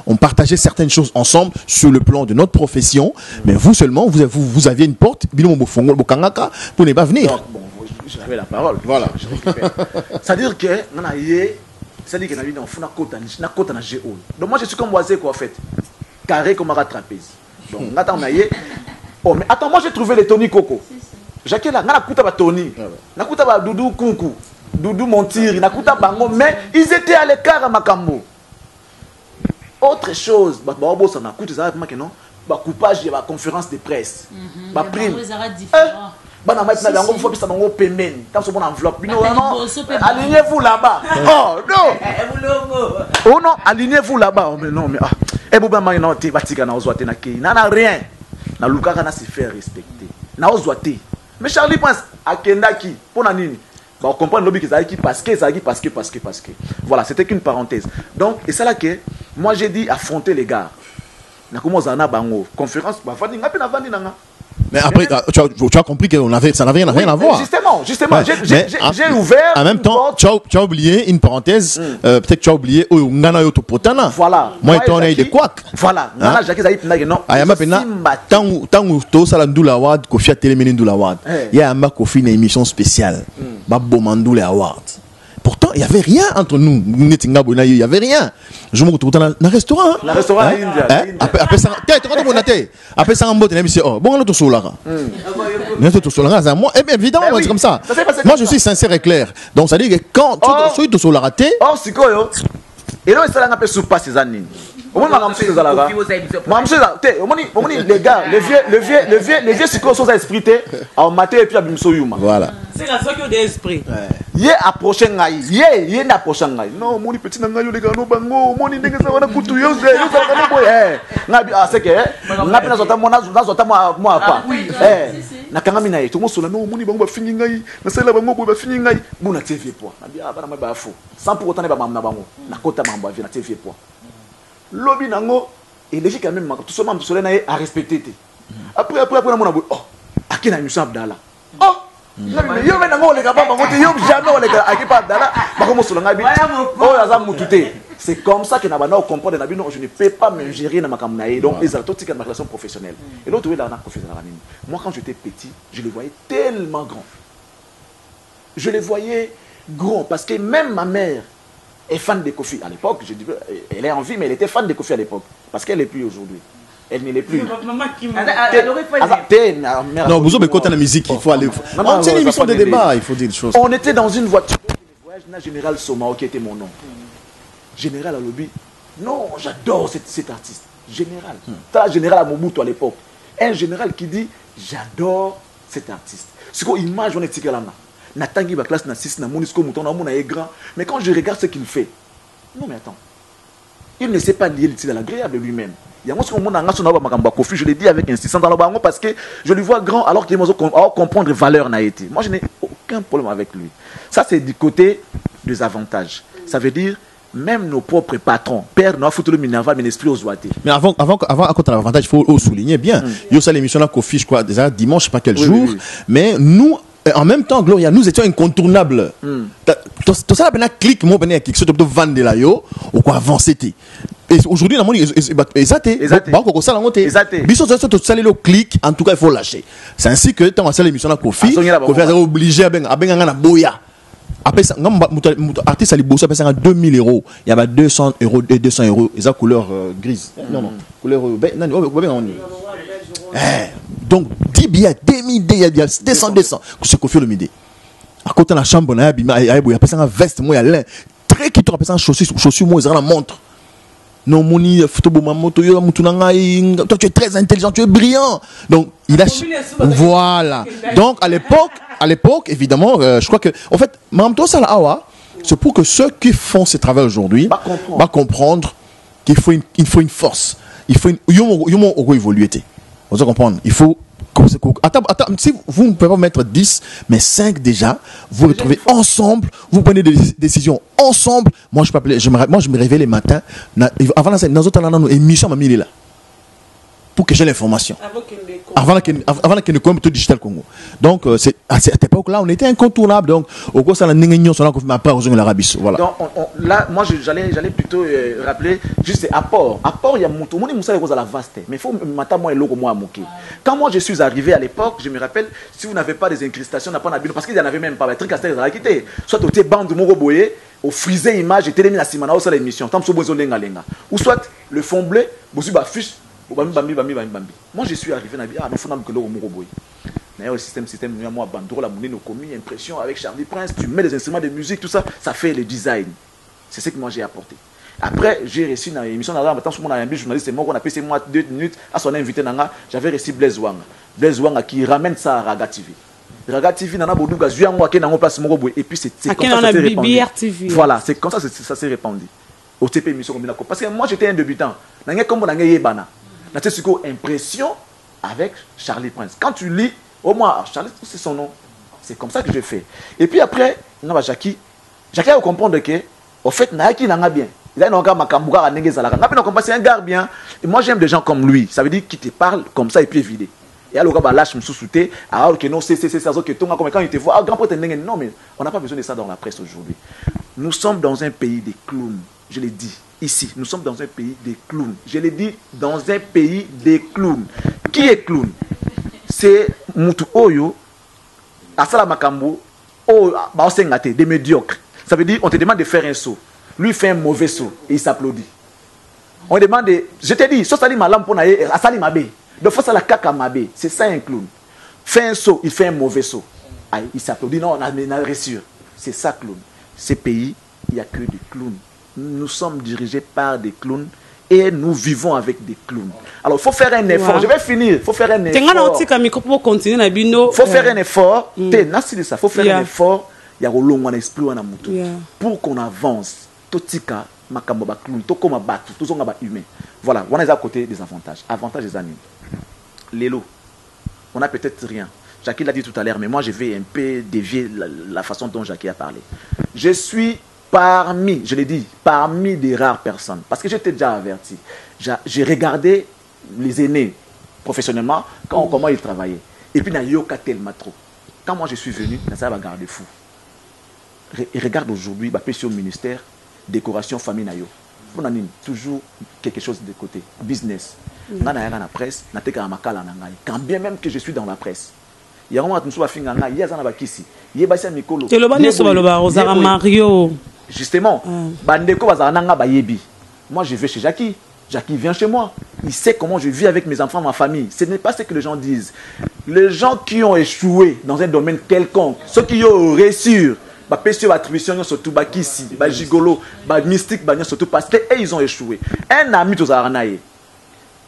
on partageait certaines choses ensemble sur le plan de notre profession. Mais vous seulement, vous aviez une porte, pour ne pas venir. Donc, bon, j'avais la parole. Voilà. C'est-à-dire que, c'est-à-dire que na kota na géo. Donc moi, je suis comme Oisé, quoi, en fait. Carré comme un trapèze. Donc, oh, mais attends, moi j'ai trouvé les Tony Coco. Jacques là, n'a kuta ba Tony, n'a kuta ba Doudou Kunku, Doudou Montiri, n'a kuta bango, mais ils étaient à l'écart à Makambo. Autre chose, bah bon ça n'a kuta ça vraiment que non, bah coupage et bah conférence de presse, bah prime. Bah na maintenant bango faut que ça bango paiement, tant ce bon enveloppe. Non, alignez-vous là-bas. Oh non. Oh non, alignez-vous là-bas. Oh mais non mais ah. Et vous avez dit que vous avez rien. Na lukaka na se faire respecter. Na ozwate. Mais Charlie pense à Kendaki pour nanini. Bah on comprend le lobby que ça qui parce que. Voilà, c'était qu'une parenthèse. Donc et c'est là que moi j'ai dit affronter les gars. Na commencé à bango conférence bah fandi ngapi na vandi nanga. Mais après, tu as compris que ça n'avait rien à voir. Justement, ouais, j'ai ouvert. En même temps, tu as oublié une parenthèse. Peut-être que tu as oublié. Voilà. Moi, tu as eu des couacs. Voilà. Tant que tu as Ndoula Award, Kofi a téléméné Ndoula Award. Il y a un Kofi une émission spéciale. Babomandoula Award. Pourtant, il n'y avait rien entre nous. Il n'y avait rien. Je me retrouve dans un restaurant. Le restaurant indien. Après ça, après ça, on dit, oh, bon, on est au solar. Moi, évidemment, c'est comme ça. Moi, je suis sincère et clair. Donc, ça dit que quand tu es au solar, oh, c'est quoi, yo? Et là, c'est là qu'on peut souper ces années. Les gars, les vieux psychos sont esprités en maté et puis à Bimsoyuma. Voilà. C'est la seule qui a esprit. Yé approché ngai, yé n'approché ngai. Non, mon petit nangayo les gars no bango, mon ndenge ça wana kutu yo ze, yo ça kana boy. Ngabi ah c'est que, ngabi na zota moi pas. Na kanga mina ye, tomo sola no moni bango ba fini ngai, na sala bango boy ba fini ngai. Bona TV poa. Ngabi ah bana ba fo. Sans pour autant ne ba mamna bango. Na kota mambo na TV poa. Lobby nango et les gens quand même tout seulement soleil na a respecté. Après na mona boy. Oh, akina Moussa Abdallah. Oh yo mais nango les gars pas bango te yo jamais les gars akipa Abdallah ba komo sola ngabi. Oh yaza mutute. C'est comme ça que nabana comprendre nabi non je ne peux pas m'ingérer dans ma campagne. Donc ils ont tout ma relation professionnelle. Et l'autre là na professionnel. Moi quand j'étais petit, je les voyais tellement grands. Je les voyais grands parce que même ma mère est fan de Kofi à l'époque. Je dis, elle est en vie, mais elle était fan de Kofi à l'époque. Parce qu'elle n'est plus aujourd'hui. elle ne l'est plus. Non, vous avez côté la musique, il faut aller. C'est une émission de débat, il faut dire des choses. On était dans une voiture. Voyage na Général Somao qui était mon nom. Général Alobi. Non, j'adore cet artiste. Général. T'as Général à Mobutu à l'époque. Un général qui dit j'adore cet artiste. Ce qu'on imagine, on est tiqué là. Natangi ba classe na 6 na Monisco Mouton na mon est grand. Mais quand je regarde ce qu'il fait, non mais attends. Il ne sait pas lier l'utile à l'agréable lui-même. Il y a moi ce qu'on a je l'ai dit avec insistance dans le bango parce que je lui vois grand alors qu'il doit comprendre valeur n'a été. Moi je n'ai aucun problème avec lui. Ça c'est du côté des avantages. Ça veut dire même nos propres patrons, père nous a foutu le Minerva, mais l'esprit aux ouatés. Mais avant à côté de l'avantage, il faut souligner bien. Il y a aussi l'émission là qu'on fiche quoi déjà dimanche, je sais pas quel jour, mais nous en même temps, Gloria, nous étions incontournables. Tout ça, ben clic, moi ben quelque chose de vendre là yo, ou quoi avancer. Et aujourd'hui, la monnaie, exacté. Bon, ça la monte. Bisous, ça tout ça le clic. En tout cas, il faut lâcher. C'est ainsi que tant que l'émission là Kofi, Kofi est obligé à ben boya. Après ça, artiste à l'iboussa, ça 2000 €. Il y a 200 € et 200 €. Et ça couleur grise. Non, couleur donc 10 billets, 2000 il y a 200. C'est Kofi le midi. À côté de la chambre, il y a un veste, moi, il y a très qui te rappelle ça, chaussure, moi, ils ont la montre. Non, moni, toi, tu es très intelligent, tu es brillant. Donc, il a. Voilà. Donc, à l'époque, évidemment, je crois que, en fait, c'est pour que ceux qui font ce travail aujourd'hui va comprendre qu'il faut une force. Il faut évoluer. Vous allez comprendre. Il faut. Attends, si vous ne pouvez pas mettre 10, mais 5 déjà, vous retrouvez ensemble, vous prenez des décisions ensemble. Moi, je me réveille les matins. Avant la émission, ma là. Pour que j'ai l'information. Avant qu'il ne commence tout digital Congo. Donc, à cette époque-là, on était incontournable. Donc, au cours de la négociation, on a confirmé à part aux l'Arabie. Voilà. Donc, là, moi, j'allais plutôt rappeler juste apport. Apport, il y a mon tout le monde, il y a la vaste. Mais il faut m'attendre moi et l'eau moi à moquer. Quand moi, je suis arrivé à l'époque, je me rappelle, si vous n'avez pas des incrustations, n'a pas d'habitude, parce qu'il n'y en avait même pas. Les trucs à faire, quitté. Soit au bande de Moroboye, au frisé image, et télémine la simana, ou ça l'émission, tant que vous avez lenga. Ou soit le fond bleu, vous avez fiche. Moi je suis arrivé à dire, il faut que l'eau Moroboy. D'ailleurs, le système, moi, Bandoro, la monnaie, nos commis, impression avec Charlie Prince, tu mets les instruments de musique, tout ça, ça fait le design. C'est ce que moi j'ai apporté. Après, j'ai reçu dans l'émission, maintenant, je suis un journaliste, c'est moi qu'on a passé 2 minutes à son invité, j'avais reçu Blaise Wanga. Blaise Wanga qui ramène ça à Raga TV. Raga TV, Nana Boudouga, Zuyango, qui est dans place Moroboy, et puis c'est comme ça que ça s'est répandu. Voilà, c'est comme ça que ça s'est répandu. Au TP émission Combinaco. Parce que moi j'étais un débutant. N'a comme on a Yébana. N'a impression avec Charlie Prince. Quand tu lis, au moins, Charlie, c'est son nom. C'est comme ça que je fais. Et puis après, Jackie a compris que, au fait, Naki n'a bien. Il a un gars Makamboura à Nengezalaka. C'est un gars bien. Et moi, j'aime des gens comme lui. Ça veut dire qu'il te parle comme ça et puis évidé. Et alors, il lâche me sous-souté. Alors que non, c'est ça, que quand il te voit, grand pote, non, mais on n'a pas besoin de ça dans la presse aujourd'hui. Nous sommes dans un pays des clowns. Je l'ai dit. Ici, nous sommes dans un pays des clowns. Je l'ai dit, dans un pays des clowns. Qui est clown? C'est Moutou Oyo, Asala Makambo, des médiocres. Ça veut dire, on te demande de faire un saut. Lui fait un mauvais saut et il s'applaudit. On demande, je te dis, so sali malam pour naïe, asali mabe. Donc, faut ça la kaka mabe. C'est ça un clown. Fait un saut, il fait un mauvais saut. Aïe, il s'applaudit. Non, on a réussi. C'est ça, clown. Ces pays, il n'y a que des clowns. Nous sommes dirigés par des clowns et nous vivons avec des clowns. Alors, il faut faire un effort. Je vais finir. Il faut faire un effort. Il faut faire un effort. Il faut faire un effort. Il y a un esprit pour qu'on avance. Totika, makamboba clown, tokoma batu, tous on a humain. Voilà, on est à côté des avantages. Avantages des amis. Lélo, on a peut-être rien. Jackie l'a dit tout à l'heure, mais moi je vais un peu dévier la façon dont Jackie a parlé. Je suis parmi, je l'ai dit, parmi des rares personnes, parce que j'étais déjà averti. J'ai regardé les aînés professionnellement, comment ils travaillaient. Et puis, il y a tellement trop. Quand moi je suis venu, ça va garder fou. Et regarde aujourd'hui, sur le ministère, décoration, famille, on a toujours quelque chose de côté. Business. On a la presse, quand bien même que je suis dans la presse. Il y a un moment où je suis dans la presse. Il y a un Mario. Justement, moi je vais chez Jackie. Jackie vient chez moi. Il sait comment je vis avec mes enfants, ma famille. Ce n'est pas ce que les gens disent. Les gens qui ont échoué dans un domaine quelconque, ceux qui ont réussi, pécio attribution surtout ici, gigolo, mystique, surtout parce que ils ont échoué. Un ami de Zaranaye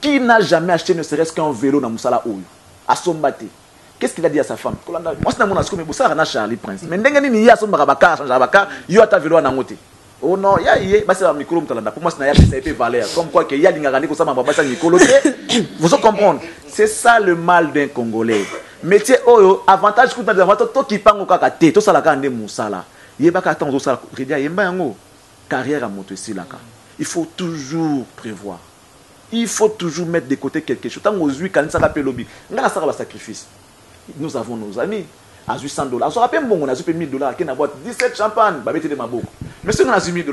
qui n'a jamais acheté ne serait-ce qu'un vélo dans Moussala Oyo, à Sombate. Qu'est-ce qu'il a dit à sa femme? Moi, c'est mon asco, mais Boussa Rana Charlie Prince. Mais n'engagez ni ya son barabaka, Chanjabaka, yo ta vélo à Nangote. Oh non, c'est un micro, pour moi, c'est valeur. Comme quoi, il y a des gens qui ont micro. Vous comprenez? C'est ça le mal d'un Congolais. Métier, avantage, toi qui parle au kakate, tout ça, la canne de Moussala. Il y a pas attendre ça, carrière à monter ici, là. Il faut toujours prévoir. Il faut toujours mettre de côté quelque chose. Tant aux huit, quand ça rappelle lobby, on a un sacrifice. Nous avons nos amis à $800. On se rappelle, on a $1,000 qui n'a pas 17 champagne, mais si on a $1,000,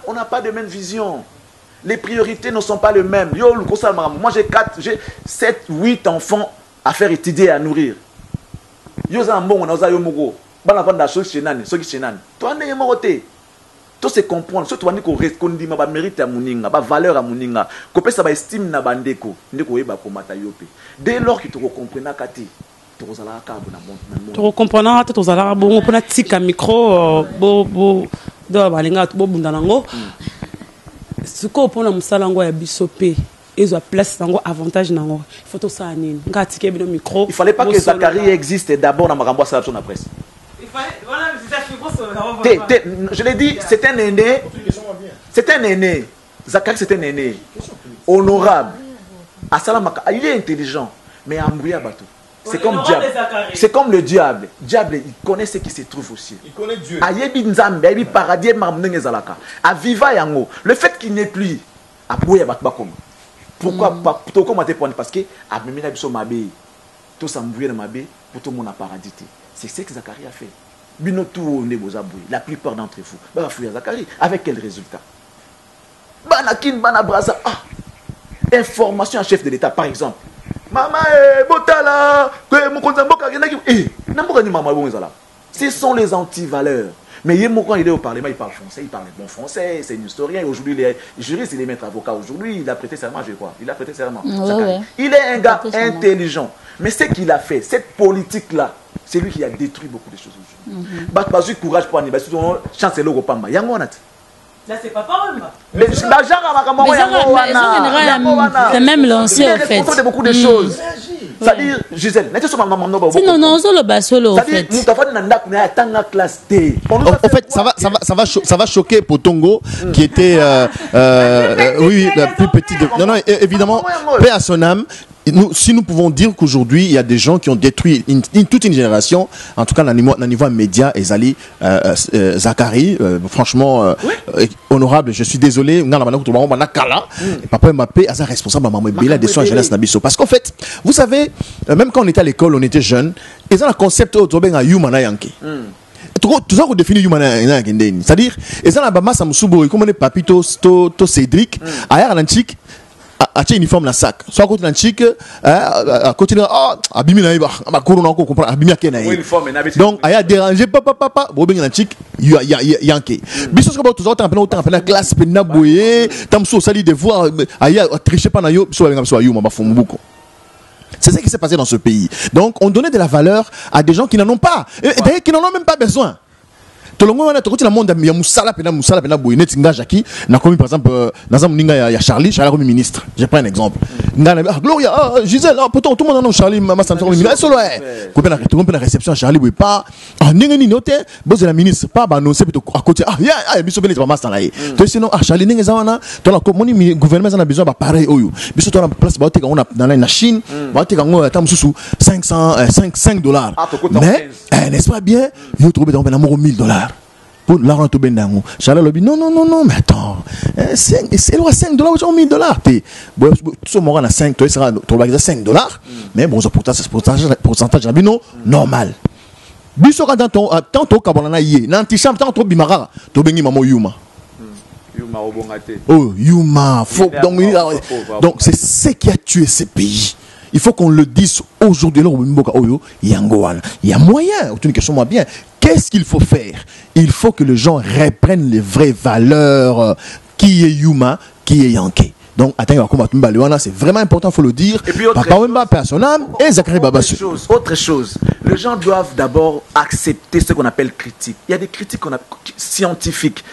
on n'a pas de même vision. Les priorités ne sont pas les mêmes. Moi, j'ai 7, 8 enfants à faire étudier et à nourrir. Yo za mbongo na za yo mugo. Bana vanda so chenani, so ki chenani. Toi ne yemorote. Tout se comprendre, surtout on dit qu'on dit ma mérite à muninga, ma valeur à muninga, qu'on peut ça ba estime na bandeko, ndeko yeba ko mata yope. Dès lors que tu comprends kati, tu rozala ka bona bon. Tu comprends tu rozala bon pona tika micro bo do balinga bo bunda nango. Ce qu'on pona musala ngo ya bisope. Ils ont place dans avantage nango. Il faut tout ça anine. Ngatike bino micro. Il fallait pas que Zachary existe d'abord dans Marambo à la presse. Je l'ai dit, c'est un aîné. C'est un aîné. Zachary, c'est un aîné. Honorable. Il est intelligent. Mais embrouillé à bateau. C'est comme diable. C'est comme le diable. Diable, il connaît ce qui se trouve aussi. Il connaît Dieu. Le fait qu'il n'est plus. Pourquoi parce que tout ça pour tout le monde a paradis. C'est ce que Zachary a fait. La plupart d'entre vous va fouiller Zachary. Avec quel résultat? Banakin, Banabrasa. Information à chef de l'État, par exemple. Maman, Botala, ce sont les anti-valeurs. Mais il est au Parlement, il parle français, il parle bon français, c'est un historien. Aujourd'hui, il est juriste, il est maître avocat. Aujourd'hui, il a prêté serment, je crois. Il a prêté serment. Ouais. Il est un gars intelligent. Mais ce qu'il a fait, cette politique-là, c'est lui qui a détruit beaucoup de choses aujourd'hui. Batbazu, courage pour animer. Chancelier Ropamba. Yangonat. Là, c'est pas parole. Mais c'est même lancé, en fait. Il beaucoup de choses. C'est-à-dire, Gisèle, sinon, non, solo basolo, en fait. En fait, ça va choquer Potongo, qui était, oui, la plus petite. Non, non, évidemment, paix à son âme. Si nous pouvons dire qu'aujourd'hui, il y a des gens qui ont détruit toute une génération, en tout cas, dans le niveau média, et Zali, Zachary, franchement, honorable, je suis désolé, Papa Mbappé a sa responsable, maman Bela, des soins jeunesse Nabiso. Parce qu'en fait, vous savez, même quand on était à l'école, on était jeunes, ils ont un concept autour à Yumana Yankee. Tout ça qu'on définit Yumana Yankee. C'est-à-dire, ils ont la Bama Samsubo, comme on est Papito, Cédric, à l'antique, à uniforme la sac soit côté l'antique à côté abimi na iba ma corona ko comprendre abimi akena donc aya déranger papa bobeng l'antique yanké biso ko ba toujours temps classe pe na boyer tamso sali devoir aya tricher pas na yo biso ba biso ayuma ba fumbuko. C'est ce qui s'est passé dans ce pays. Donc on donnait de la valeur à des gens qui n'en ont pas et d'ailleurs qui n'en ont même pas besoin. Tout le monde a monde il y a Moussala pena boynet Jackie n'a commis par exemple dans un ninga il y a Charlie comme ministre. Je prends un exemple. Gloria Gisèle pourtant tout le monde a Charlie maman ça comme ministre solo combien la réception Charlie boy pas ninga ni noté boss de la ministre pas annoncer plutôt à côté biso bele maman ça là to sinon Charlie ninga zawana to la commune gouvernement a besoin pareil oyo biso to la place ba on a dans la Chine ba te kango tam susu $500 mais n'est-ce pas bien yo trouver dans $1,000 pour l'argent tout ben d'ango. Charles Lobby non mais attends c'est le $5 ou $1,000 t'es bon tout ce moment on a 5 toi sera tu vas $5 mais bon pourcentage non normal biso quand tant kabona yé n'antichambre tant trop bimara to bengi mamo yuma obongate yuma faut donc c'est ce qui a tué ce pays. Il faut qu'on le dise aujourd'hui. Il y a moyen. Une question moi bien. Qu'est-ce qu'il faut faire? Il faut que les gens reprennent les vraies valeurs. Qui est Yuma, qui est Yankee. Donc, c'est vraiment important, il faut le dire. Et puis, Papa Wemba, personnel, et Zachary Babassou. Autre chose, les gens doivent d'abord accepter ce qu'on appelle critique. Il y a des critiques scientifiques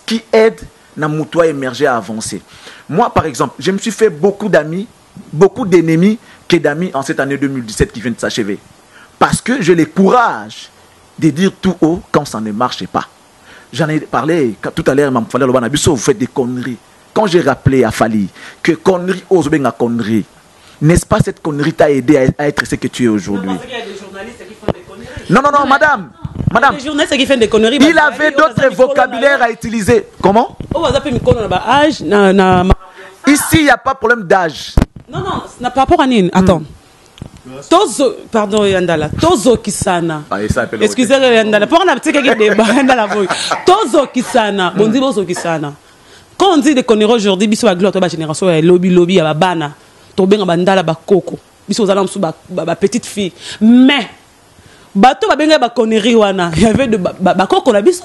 qui aident Namoutoua à émerger, à avancer. Moi, par exemple, je me suis fait beaucoup d'amis, beaucoup d'ennemis que d'amis en cette année 2017 qui vient de s'achever. Parce que j'ai le courage de dire tout haut quand ça ne marche pas. J'en ai parlé tout à l'heure, vous faites des conneries. Quand j'ai rappelé à Fali que connerie ose bien à connerie, n'est-ce pas cette connerie t'a aidé à être ce que tu es aujourd'hui? Il y a des journalistes qui font des conneries. Non, madame. Les journalistes qui font des conneries. Il avait d'autres vocabulaires à utiliser. Comment? Ici, il n'y a pas de problème d'âge. Non, par rapport à Nine. Attends. Tozo, pardon Yandala, Tozo Kisana. Excusez-moi Yandala, pour un petit débat Yandala boy. Tozo Kisana, bon dit Bozo Kisana. Quand on dit des conneries aujourd'hui, biso a gloire to ba génération lobby à bana, to benga bandala ba koko. Biso za lamsu ba petite fille. Mais bato ba benga ba conneries wana, il y avait de ba koko na biso.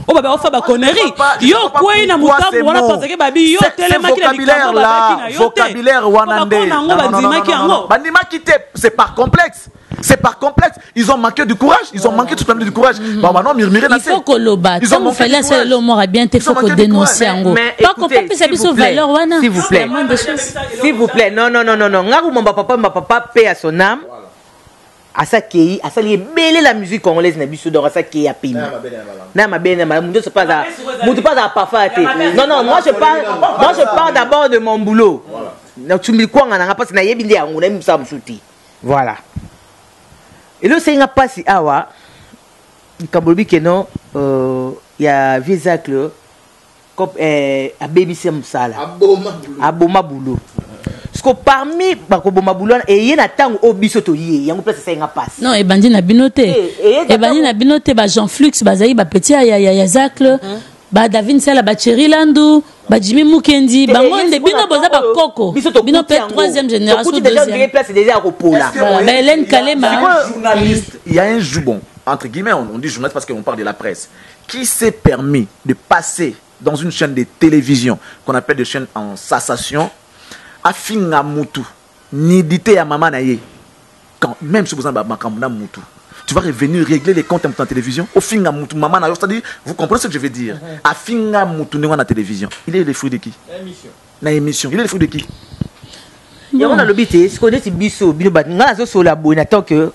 Oh bah on fait ba conneries. Yo quoi na mutambo wana parce que babi yo tellement qu'il a dit vocabulaire wanande. Bandima quitté, c'est pas complexe. C'est pas complexe. Ils ont manqué du courage. Ils ont manqué tout simplement du courage. Il faut que le bat. Ils ont fait là, c'est le mot bien. Il faut que dénoncer en gros. Pas qu'on peut s'il vous plaît. S'il vous plaît. Non. Ngaru mon papa paie à son âme. À ça qui belle la musique congolaise na biso donc à ça qui a payé. Na ma belle ma mundo c'est pas à mundo pas à parfait. Non, moi je parle d'abord de mon boulot. Na tu me quoi ngana parce na yebi ya ngona msa msuti. Voilà. Et là c'est nga pasi awa ikabolobi que non il y a Viezacle comme a baby Msala. Aboma boulot. Parce que parmi bakoboma boulot et yena tango obiso to yé yango place ça nga passe. Non, et bandi na binoté. Et bandi na binoté ba Jean Flux ba zayi ba petit ya Zacle. Ba David Sala ba Thierry Landou, ba Jimmy Mukendi, ba monde bino boza ba Coco. Bino peut troisième génération deuxième. Place déjà à Pola. Ba Hélène Kalema. Journaliste, il y a un joubon entre guillemets on dit journaliste parce qu'on parle de la presse qui s'est permis de passer dans une chaîne de télévision qu'on appelle des chaînes en cessation à finga mutu nidité à maman naye quand même si vous en bakamuna mutu tu vas revenir régler les comptes en télévision au finga mutu maman nayo c'est-à-dire vous comprenez ce que je veux dire à finga mutu ne na télévision il est le fruit de qui na émission il est le fruit de qui et on a l'obité ce qu'on dit biso bino bat ngala zo so la bonne tant que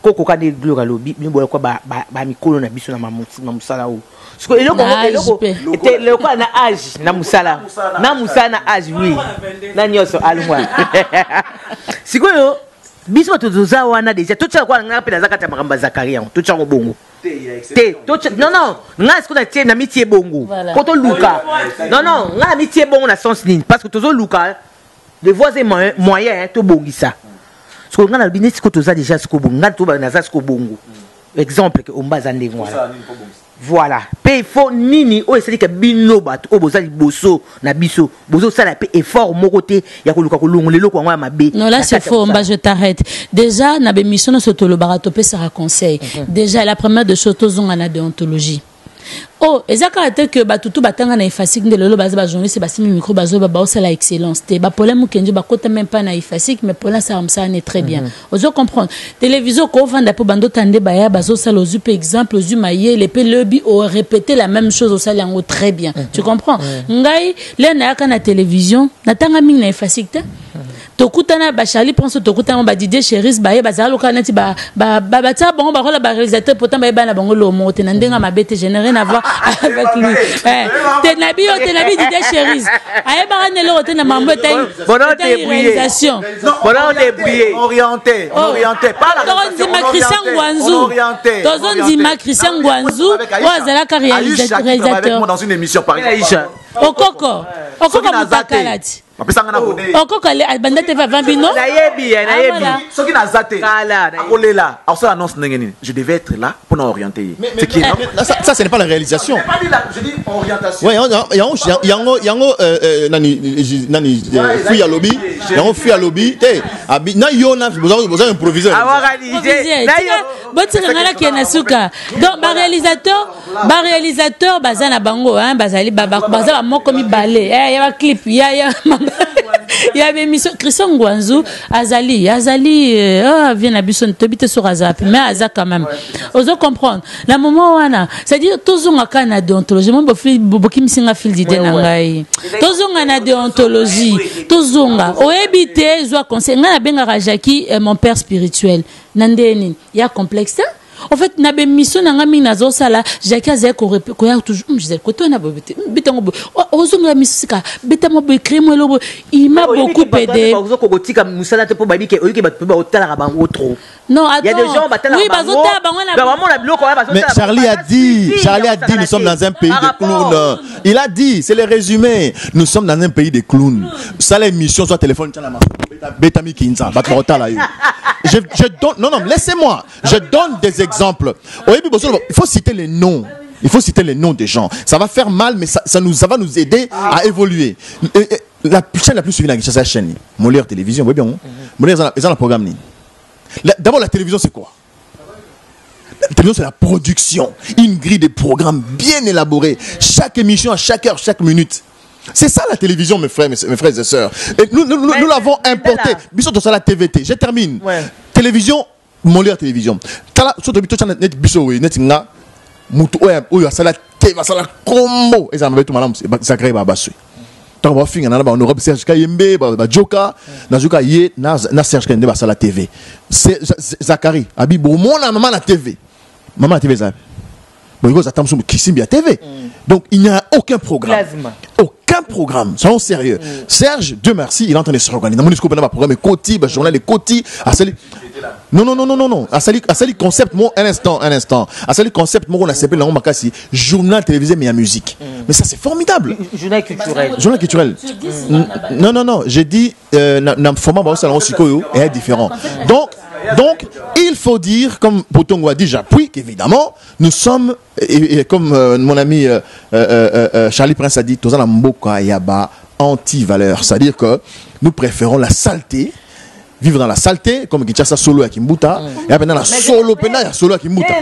koko ka de gloire lobi bino bola ko ba mikolo na biso na mamusala o parce que le quoi na âge na musala na âge oui na nyoso alwa sikoyo biso tozoza wana déjà tout ça quoi nga pela zakata makamba Zakaria tout ça bongo non nga ce qu'on a tie na mitie bongo poto luka non nga mitie bongo na sens ligne parce que tozo luka de voies et moyens to bongisa parce que nga na bine ce que toza déjà ce ko bongo nga to ba na za ce ko bongo exemple que ombaza ndenge voilà pe faut nini o c'est que bino bat o bozali boso na biso bozo sala pe effort mon côté ya ko luka ko longolelo ko ngwa mabe non là c'est faux je t'arrête déjà na be mission no soto le barato pe ça conseil déjà la première de choses tozonga na déontologie. Oh, ezaka que batutu batanga na efasik de lolo baza ba journaliste ba simi micro bazo ba ça la excellence te ba problème kenjo ba kota même pas na efasik mais pour là ça est très bien. Ozo comprendre télévision ko vanda po bando tande ba ya bazo ça lozu par exemple ozu maye les pe lobby o répéter la même chose au sali yango très bien. Tu comprends? Ngai le na ka na télévision na tanga ming na efasik te tokutana ba Charlie pense tokutana ba Didier Cheris ba ye ba zalo ka neti ba ta bon ba rola ba réalisateur pourtant ba ba na bango lo mo te ndenga mabete générer na voir avec lui te nabi Didier Cheris aye ba ne lo te na mambo ta réalisation bono débrouillé orienté pas la Tozon Dima Christian Gwanzu wa zala ka réalisateur dans une émission par exemple Okoko Mutakalati Encore quand Banda TV va bino. Ce qui n'a zaté. Je devais être là pour nous orienter. Ça, ce n'est pas la réalisation. Je dis orientation. Oui, il y a fui à lobby. Il y a fui à lobby. Vous avez improvisé. Donc, ma réalisateur, bazana bango, hein, bazali bazala moko mi balé. Il y a un clip, il y a une émission. Christian Ngwanzu, Azali, vient à Bisson, t'habites sur Azap, mais Azak quand même. Oso comprendre. La moment où on a, c'est-à-dire, tous on a qu'un déontologie. Moi, beaucoup me singa fil d'idée nangai. Tous on a déontologie. Tous on a. Au habité, je dois conseiller. N'a ben Rajaki, mon père spirituel. Nandéni, il y a complexe. En fait, na ben mission na ngami na zo sala jaka ze ko ya toujours je ko to na bobete bitango ozo na misika bitamo be crime lo il m'a beaucoup aidé ozo ko tika musala te po babi ke oyike ba otala ba trop. Non, attends. Il y a des gens battent la mais Charlie a dit, nous sommes dans un pays de clowns. Il a dit, c'est le résumé. Nous sommes dans un pays de clowns. Ça, l'émission sur téléphone, Betami Kinza, je donne, non, laissez-moi. Je donne des exemples. Il faut citer les noms. Il faut citer les noms des gens. Ça va faire mal, mais ça va nous aider à évoluer. La chaîne la plus suivie, c'est la chaîne. Molière Télévision, vous voyez bien. Molière, ils ont un programme. D'abord, la télévision, c'est quoi? La télévision, c'est la production. Une grille de programmes bien élaborée. Chaque émission, à chaque heure, chaque minute. C'est ça la télévision, mes frères et sœurs. Et nous l'avons importé. Bisous de ça, la TVT. Je termine. Ouais. Télévision, Molière Télévision. Surtout, net bisous, net nga. Mutu, oya, ça la TV, ça la combo. Et ça m'a tout malade, ça crée ma basse. Tant qu'on va finir, on aura Serge Kayembe, Joka, Nazuka Ye, na Serge Kayembe, ça la TV. C'est Zachary, Abibou, mon maman la TV. Maman la TV, ça. Bon, il attend sur Kissim bien TV. Donc, il n'y a aucun programme. Aucun programme. Soyons sérieux. Serge, Dieu merci, il est en train de se organiser. Dans mon discours, il y a un programme Koti, journal de Koti, non. Asali concept, moi, un instant. Asali concept, moi, on a s'appelé dans Makassi, journal télévisé, mais en musique. Mais ça, c'est formidable. Journal culturel. Journal culturel. Non. J'ai dit, dans format, est différent. Donc, il faut dire, comme Botongo a dit, j'appuie qu'évidemment, nous sommes, et comme mon ami Charlie Prince a dit, Tozana Mboka Yaba anti-valeur. C'est-à-dire que nous préférons la saleté, vivre dans la saleté, comme Kinshasa solo à Kimbuta, et après dans la solo pena, solo à Kimbuta.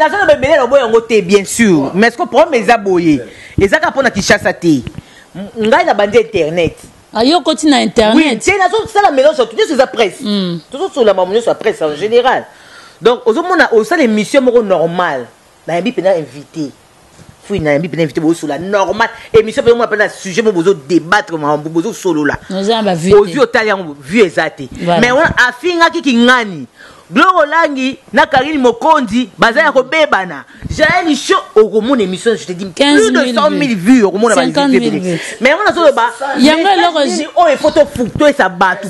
Bien sûr, mais est-ce qu'on prend mes aboyés? Et ça, quand on a Kinshasa, on a la bande internet. Ayo continue à internet. Oui, c'est la mélange sur toute la presse. Toujours sur la maman sur la presse en général. Donc, aux hommes, on a l'émission normale. On a invité. Fouille, on a invité sur la normale. Émission, on a un sujet, on a débattre, on a solo là. Nous avons vu. Vu exact. Mais on a affiné qui ngani. Glorolangi, na Karine Mokondi, bazaya ko bebana. J'ai une show au Romon émission, je te dis plus de 100 000 vues au Romon. 50 000 vues. Mais on a sur le bas. Il y a un photo photo et ça bat.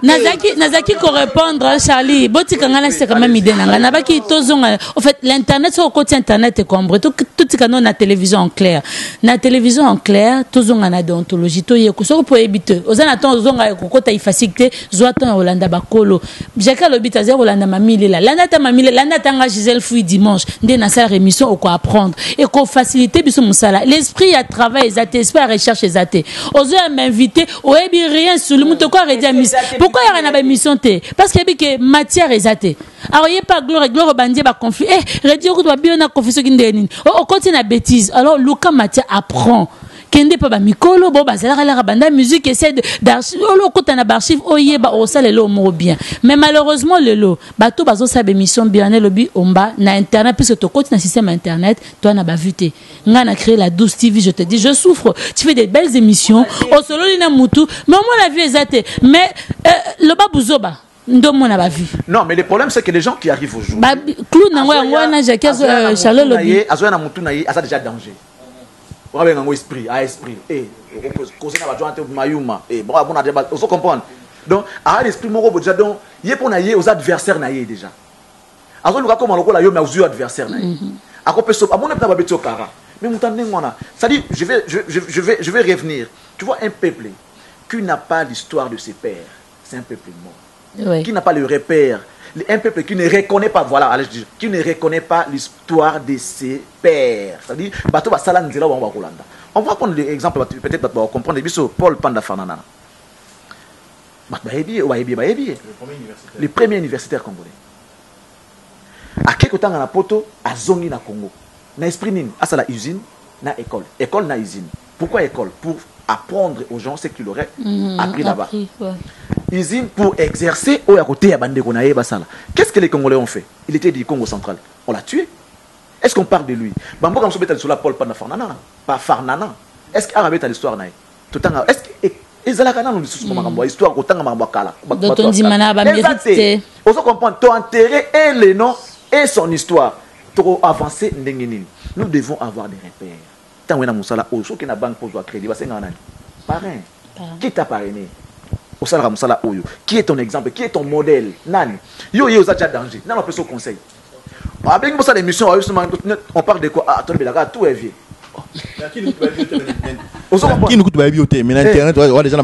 Nazaki ko répondre Charlie. Boti kangana c'est quand même idée nanga. Nabaki tozonga. En fait, l'internet sur le côté internet est combré. Tout canaux na télévision en clair. Na télévision en clair, tozonga na déontologie. To yeko so pour éviter. Ozana ton zonga ko kota ifacilité. Zoaton Rolanda bakolo. Jaka lobita zéro landa mamile là. Landa ta mamile, landa tanga Gisèle Fouy dimanche. Ndé na sa rémission au quoi apprendre et qu'on faciliter biso musala. L'esprit à travail exaté, esprit à recherche exaté. Ozo m'inviter, o ebi rien sur le muto quoi redire miss. Pourquoi y a une émission té? Parce qu'il y a que matière exaté. Alors y a pas gloire bandie ba conflit. Radio ko doit bien na confession kindeni. O continue na bêtise. Alors Luka matière apprend. Kende pa ba mikolo bo bazala la banda musique essaie d'archive o kota na archive oye ba o sale lo mo bien mais malheureusement le lo ba to bazo sa émission bien lobi omba na internet puisque to continue na système internet toi na ba vuté nga na créé la 12 TV je te dis je souffre tu fais des belles émissions au solo lina mutu mais moi la vie exacte mais le ba buzoba ndo mona ba vu non mais le problème c'est que les gens qui arrivent aujourd'hui ba clou na ngwa na Jacques Charles lobi azoya na mutu na yi asa déjà danger. On a un esprit, cause na bajo ante mayuma, bon on débat, on se comprendre. Donc à l'esprit moko déjà donc yé pour naïe aux adversaires naïe déjà. Azo luka comme lokola yo mais aux adversaires naïe. A ko peso amona na babeti okara. Mais mutande ngona. Ça dit je vais revenir. Tu vois un peuple qui n'a pas l'histoire de ses pères, c'est un peuple mort. Ouais. Qui n'a pas le repère, un peuple qui ne reconnaît pas, voilà, allez, je dis, qui ne reconnaît pas l'histoire de ses pères. C'est-à-dire, on va prendre l'exemple, peut-être pour comprendre, Paul Panda Fanana. Le premier universitaire congolais. À quelque temps, on a poto, à Zongi na Congo. Na esprit nin, à la usine, na école. École na usine. Pourquoi école? Pour apprendre aux gens ce qu'ils auraient appris là-bas. Ouais. Usine pour exercer au côté à Bandeko na Basala. Qu'est-ce que les Congolais ont fait? Il était du Congo central. On l'a tué. Est-ce qu'on parle de lui? Bambo comme ça sur la Paul Panda Farnana, pas Farnana. Est-ce qu'Arabie a l'histoire na? Tout temps. Est-ce que ezalaka nous sous histoire autant mambakala. D'autant dit mana ba mérité. On se comprend ton intérêt et le nom et son histoire. Trop avancé ndengeni. Nous devons avoir des repères. Tant on a musala au so qui na banque pour crédit ba senga nani. Parrain. Qui t'a parrainé? Au sala musala oyo. Qui est ton exemple? Qui est ton modèle? Nani. Yo yo za danger. Nani on peut se conseil. Avec nous ça l'émission on parle de quoi? Ah attends là tout est vieux. Qui nous coûte pas bioté mais internet ouais déjà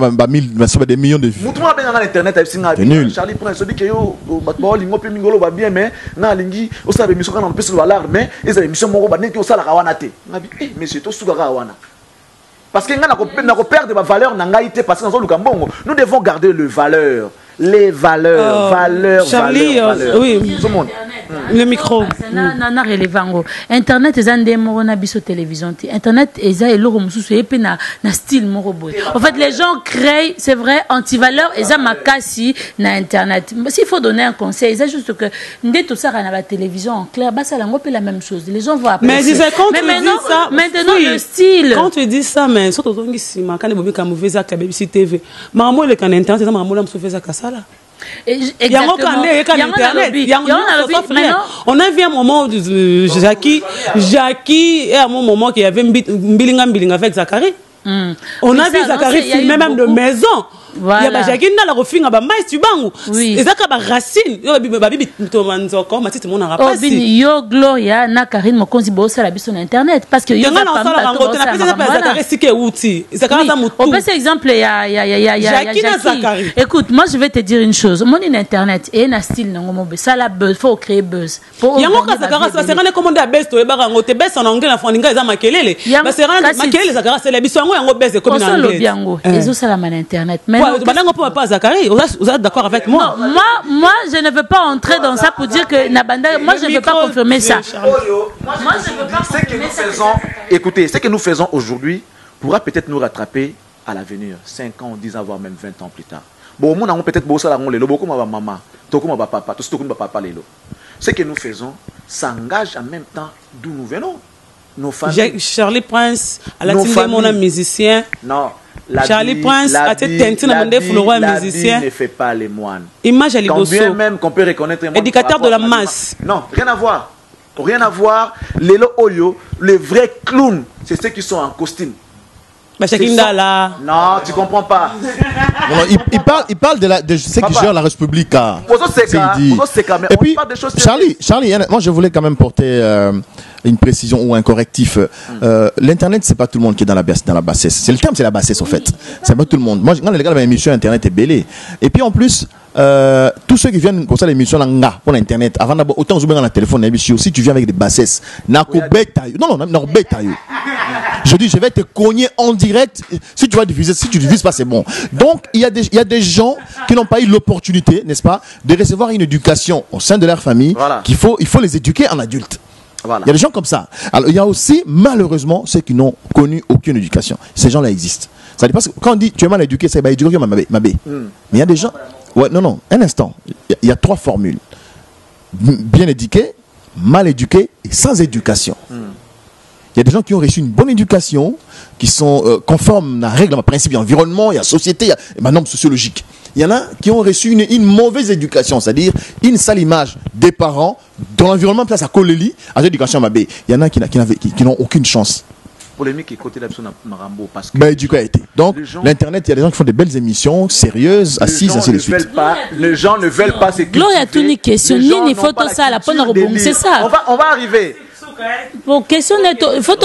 des millions de vues. Mutuwa ben na internet Charlie Prince dit que yo ba lingo pe mingolo ba bien mais na lingi o sa émission quand on peut sur l'alarme mais les émissions moko ba neti o sala kawana te. Ngabi monsieur to suka kawana. Parce que nga na ko perdre ma valeur na ngaité parce que dans le Kambongo nous devons garder le valeur. Les valeurs, Charlie, valeurs. Oui, tout le monde. Le micro. Na relevant. Internet est un des mots na biso télévision. Internet est un eloro mususu et na style moroboy. En fait, les gens créent, c'est vrai, anti-valeur et ça makasi na Internet. S'il faut donner un conseil, c'est juste que dès tout ça na la télévision en clair, bah ça l'englobe la même chose. Les gens vont apprécier. Mais maintenant le style. Quand tu dis ça, mais surtout quand tu dis quand tu dis ça, tu BBC TV. Maman le can Internet, c'est maman le fait ça ça là. Exactement. On a vu un moment où Jackie et à un moment qu'il y avait Mbilinga avec Zachary. On a vu Zachary filmer même de maison. Voilà. Il y a Jackie na la refinga ba mais tu bangu. Ezaka ba racine. Yo babi tomanzo ko matiti mona rapasi. Yo Gloria na Karine Mokonzi bo sala biso na internet parce que yo na sala rango te na pesa pas Zachary sike outi. Zachary za mutu. On peut exemple Jackie na Zachary. Écoute, moi je vais te dire une chose. Mon internet et na style na ngomo ça la buzz, faut créer buzz. Yango ka Zachary ça sera commander à best to eba rango te best en anglais na fondinga eza makelele. Ba sera makelele Zachary c'est la biso yango best comme na anglais. Ezo sala na internet. Vous êtes d'accord avec moi? Non, moi, je ne veux pas entrer dans ça pour dire que Nabanda, moi, je ne veux pas confirmer ça. Moi, je ne veux pas confirmer ça. Écoutez, ce que nous faisons aujourd'hui pourra peut-être nous rattraper à l'avenir, 5 ans, 10 ans, voire même 20 ans plus tard. Bon, nous avons peut-être beaucoup de beaucoup de maman, beaucoup de papa, tout ce que nous papa. Ce que nous faisons s'engage en même temps d'où nous venons. Nos familles. Charlie Prince, à la télé, mon musicien. Non. Charlie Prince a été tenté dans des fleurs musiciens. Ne fait pas les moines. Image à l'Ibosso. Même qu'on peut reconnaître un moine. Éducateur de la masse. Non, rien à voir. Rien à voir. Les Oyo, les vrais clowns, c'est ceux qui sont en costume. Non, tu comprends pas. Non, il parle de ceux qui gèrent la République. Et puis, Charlie, moi je voulais quand même porter une précision ou un correctif. L'internet, c'est pas tout le monde qui est dans la bassesse. C'est le terme, c'est la bassesse en fait. C'est pas tout le monde. Moi, quand les gars de l'émission internet est bellé. Et puis en plus, tous ceux qui viennent pour ça l'émission là pour l'internet, avant d'abord autant jouer dans le téléphone l'émission, si tu viens avec des bassesses, non, je dis, je vais te cogner en direct. Si tu vas diffuser, si tu diffuses pas, c'est bon. Donc, il y a des gens qui n'ont pas eu l'opportunité, n'est-ce pas, de recevoir une éducation au sein de leur famille. Voilà. Il faut les éduquer en adulte. Voilà. Il y a des gens comme ça. Alors, il y a aussi, malheureusement, ceux qui n'ont connu aucune éducation. Ces gens-là existent. Ça dit parce que quand on dit tu es mal éduqué, c'est éduqué, mais il y a des gens. Ouais, non, un instant. Il y a 3 formules. Bien éduqué, mal éduqué et sans éducation. Il y a des gens qui ont reçu une bonne éducation, qui sont conformes à la règle, à principe, il y a environnement, il y a société, il y a normes sociologiques. Il y en a qui ont reçu une mauvaise éducation, c'est-à-dire une sale image des parents, dans l'environnement, place à Koleli, à l'éducation Mabé. Il y en a qui n'ont aucune chance. Polémique et côté d'Abson Marambo parce que donc l'internet, il y a des gens qui font des belles émissions sérieuses, assises, ainsi de suite. Les gens ne veulent pas se cultiver. Gloria Tuni question, il faut tout ça, la bonne rebond, c'est ça. On va arriver. Bon, question il faut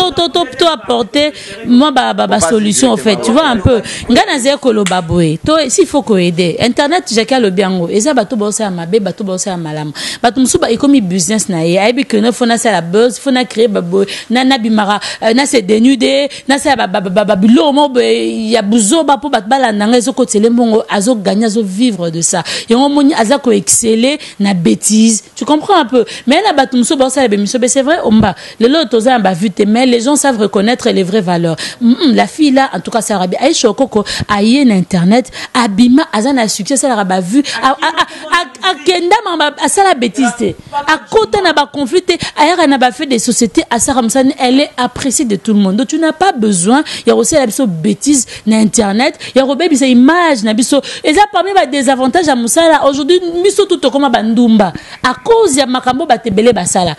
to apporter moi solution en fait, tu vois un peu. Ngana zé koloba boy. To s'il faut ko aider. Internet jaka le biango. Eza bato bossa mabe, bato bossa malam. Bato musuba economy business na ye. Aibi que ne fona ça la buzz, fona créer babo na bimara na se dénudé, na sa babilo mo ya buzo ba po batbala nanga zo kotele mbongo azo gagner azo vivre de ça. Yango moni azako exceller na bêtise. Tu comprends un peu. Mais na bato musuba bossa la miso, c'est vrai omba. Le lot oza ba vu mais les gens savent reconnaître les vraies valeurs. La fille là en tout cas ça rabi Aïcha Koko aïe internet abima azana succès ça la ba vu a kenda mamba à ça la bêtise à côté na ba conflit ailleurs na ba fait des sociétés à ça ramsan elle est appréciée de tout le monde. Donc tu n'as pas besoin il y a aussi la bêtise na internet il y a robé bisa image na biso et ça parmi ba désavantages à musala aujourd'hui miso tout comme bandumba à cause ya makambo batebele basala.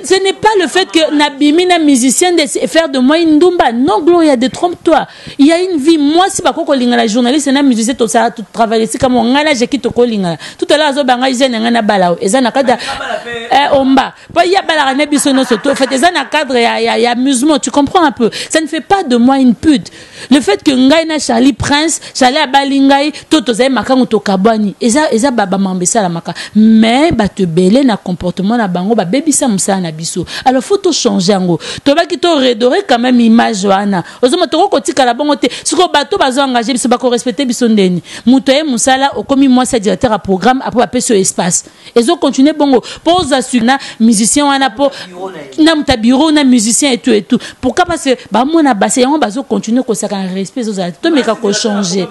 Ce n'est pas le fait que nabimi na musicien de faire de moi une ndumba. Non, Gloria, détrompe-toi. Il y a une vie. Moi, si pas quoi la journaliste et na musicien tout ça tout travailler c'est comme on a là j'ai quitté kolinga. Tout à l'heure zo banga izena ngana balao. Ezana kada omba. Pas il y a bala na bisono soto. Fait ezana cadre il y a amusement, tu comprends un peu. Ça ne fait pas de moi une pute. Le fait que ngai na Charlie Prince, Charlie abalingai toto za makango to kabani. Eza baba mambesa la maka. Mais ba te belé na comportement na bango ba bebisa musa na biso. Alors faut tout changer ngo. To ba ki to redorer quand même image wana. Ozoma to ko tika la bango te. Siko bato bazo engager biso ba ko respecter biso ndeni. Muto ye musala okomi moi c'est directeur à programme après appeler ce espace. Ezo continuer bongo. Pose asuna musicien wana po na mta bureau na musicien et tout. Pourquoi parce que ba moi na basse on bazo continuer ko saka respect zo za to meka ko changer.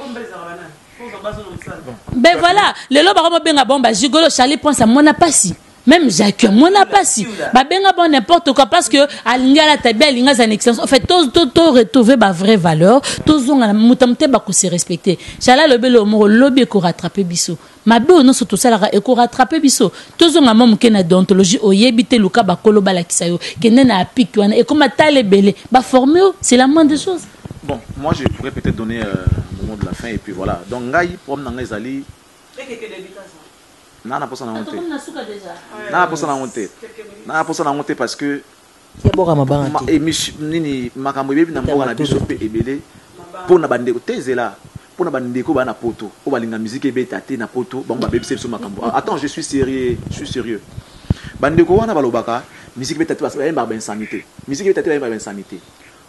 Ben voilà, le loba comme benga bomba gigolo Charlie pense à mon apasi. Même Jacques, moi n'a pas si. Bah benga bon n'importe quoi parce que alinga la tabia alinga sa excellence. En fait, to retrouver ba vraie valeur, to zonga mutamte ba ko se respecter. Chala le belo mo lobby ko rattraper biso. Ma be ono soto sala e ko rattraper biso. To zonga mom ke na déontologie oyebite luka ba kolo bala kisayo. Kene na apik wana e comme tale belé. Ba former c'est la moindre des choses. Bon, moi je pourrais peut-être donner le mot de la fin et puis voilà. Donc ngai prom na ngai zali. Nana posa na honte. Nana posa na honte. Nana posa na honte parce que nini makambo bebi na mboka na biso pe ebele pona bandeko tezela pona bandeko bana poto o balinga musique ebeta te na poto bango ba bebi biso makambo. Attends, je suis sérieux. Bandeko wana balobaka musique ebeta te parce que ba insanité. Musique ebeta te ba insanité.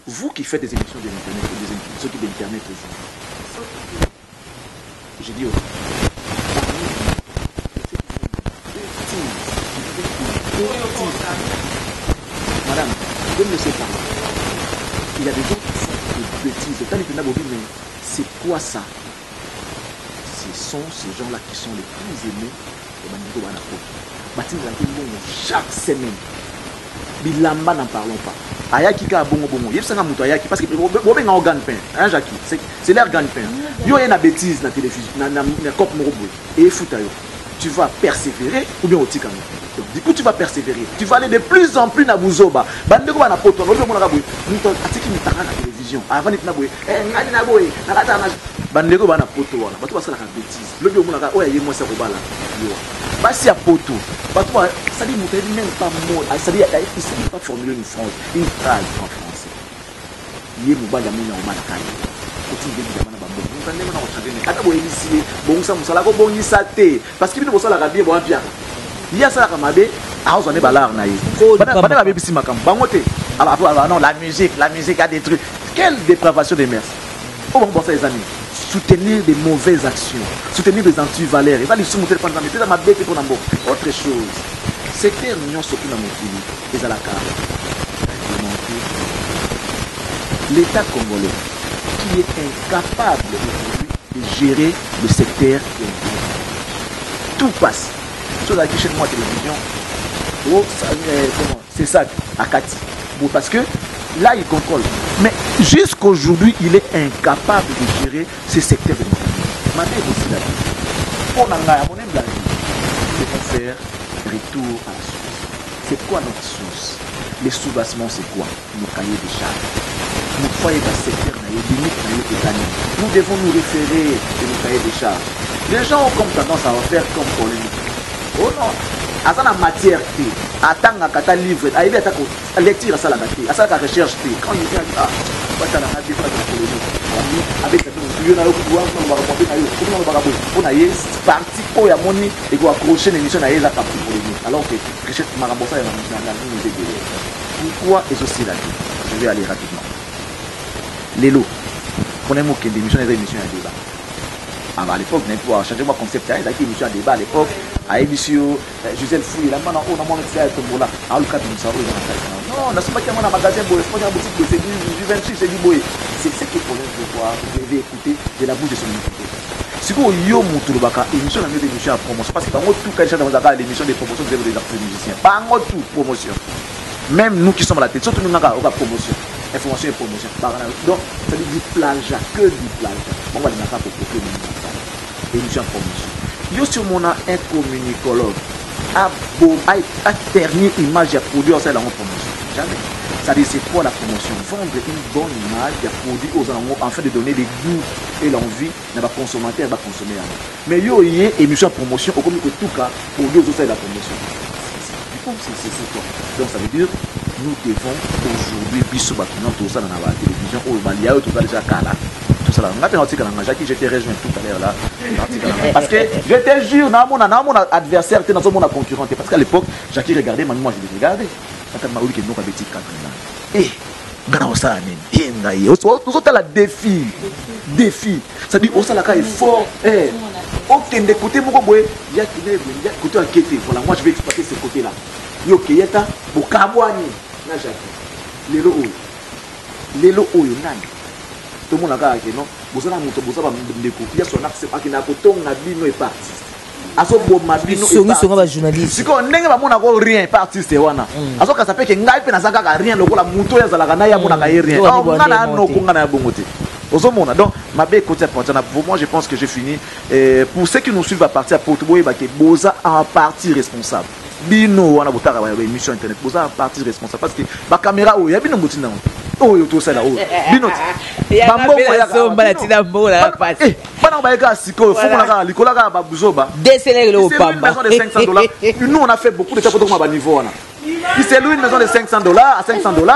Vous qui faites des émissions de l'internet, des émissions d'internet aussi. Je dis madame, je ne sais pas. Il y a des gens qui font des bêtises. Mais c'est quoi ça? Ce sont ces gens-là qui sont les plus aimés de Bandeko Banako. Chaque semaine. Bilamba n'en parlons pas. Ayaki ka bongo bongo. Yep sanga muto ayaki parce que bobe nga organe pain. Hein Jackie, c'est l'air organe pain. Yo y a une bêtise na télévision, na cop moro boy. Et foutayo. Tu vas persévérer ou bien au tikanga. Donc du coup tu vas persévérer. Tu vas aller de plus en plus na buzoba. Bandeko bana poto, lobi mona boy. Muto atiki mitaka na télévision. Avant nit na boy. Ngani na boy. Na kata na bandeko bana poto wana. Bato basala ka bêtise. Lobi mona ka oya yemo sa ko bala. Yo. Basi à poto. Bato ça dit muto même pas mot. Ça dit il sait pas formuler une phrase en français. Yemo bala mona o mala kai. Continue de demander bambo. Ngane mona o tshagene. Ata boy ici. Bon ça musala ko bongisa te. Parce que bino bosala ka bien bon bien. Il y a ça comme abe, ah on est balar naïf. Bana la BBC makam. Bangote. Ah non la musique a des trucs. Quelle dépravation des mœurs. Oh bon ça les amis. Soutenir des mauvaises actions, soutenir des anti-valeurs. Et va les soumettre pendant mais ma bête pour n'ambo. Autre chose. Secteur union surtout dans mon pays. Les à la carte. L'État congolais qui est incapable de gérer le secteur. Tout passe. Sur la chaîne moi télévision. Oh, c'est ça à Kati. Bon, parce que là il contrôle. Mais jusqu'aujourd'hui, il est incapable de gérer ce secteur de l'économie. Ma mère aussi l'a dit. On a mon aime la vie. Il faut faire retour à la source. C'est quoi notre source? Les sous-bassements, c'est quoi? Nos cahiers de charges. Nous foyers dans ce secteur, nous devons nous référer à nos cahiers de charges. Les gens ont comme tendance à en faire comme polémique. Oh non, à ça la matière. attends kata livre ayebi atako lecture asala kati asala recherche quand il vient batala na défa de colonie avec yo na yo kuwa na ba raconter na yo kuna ba raconter on a yes parti o ya moni et ko accrocher l'émission na yeza ka colonie alors que recherche marambosa ya na pourquoi est aussi là je vais aller rapidement lelo prenez-moi que l'émission est émission à débat à l'époque n'est pas changer moi concept là qui émission à débat à l'époque à émission Gisèle Fouille là maintenant on a mon expert tout là à le cadre de ça non on a pas qu'il y a un magasin boy pas une boutique de c'est du 26 c'est du boy c'est ce qu'il faut voir vous devez écouter de la bouche de son invité si vous yo mutu baka émission na mieux d'émission à promotion parce que dans tout cas dans l'émission de promotion vous avez des artistes musiciens pas en tout promotion même nous qui sommes à la tête surtout nous n'avons pas promotion information et promotion donc ça veut dire plagiat que du plagiat on va dire ça pour que émission promotion yo sur mon un communicologue a ternir image à produit en promotion jamais ça dit c'est quoi la promotion vendre une bonne image à produit aux alentours afin de donner des goûts et l'envie à la consommateur va consommer mais yo y émission promotion au comme que tout cas produit aux autres la promotion c'est quoi donc ça veut dire nous devons aujourd'hui biso batunant tout ça dans la télévision au balia tout ça déjà kala tout ça là on a pensé que Jackie j'étais rejoint tout à l'heure là parce que je te jure na mon adversaire était dans mon concurrent parce qu'à l'époque Jackie regardait moi je le regardais quand m'a dit que nous avait dit 4 ans ngana ça nini ngai tout ça la défi ça dit au ça la est fort OK de côté mon boy il y a côté enquêter voilà moi je vais exploiter ce côté là yo keyeta bokabwani na Jackie lelo oyo nani tout le monde a gagné non bozana muto bozaba ndeko ya son accès akina kotonga bino et parti aso bo mabino songi ba journaliste siko ndenge ba mona ko rien pas artiste wana aso ka sapeke ngai pe na saka ka rien lokola muto ya zalaka na ya mona ka rien ngana no kungana ya bongote ozomona donc mabe côté important pour moi je pense que j'ai fini pour ceux qui nous suivent à partir à Portugal ba ke boza en partie responsable bino wana botaka ba émission internet boza en partie responsable parce que ba caméra o ya bino mutina oh tout ça là oh binot bambo ya somba la tina mbola passe bana ba eka siko faut na ka likola ka ba buzoba déceler le pamba c'est une maison de $500 nous on a fait beaucoup de choses pour ma niveau là il s'est loué une maison de $500 à $500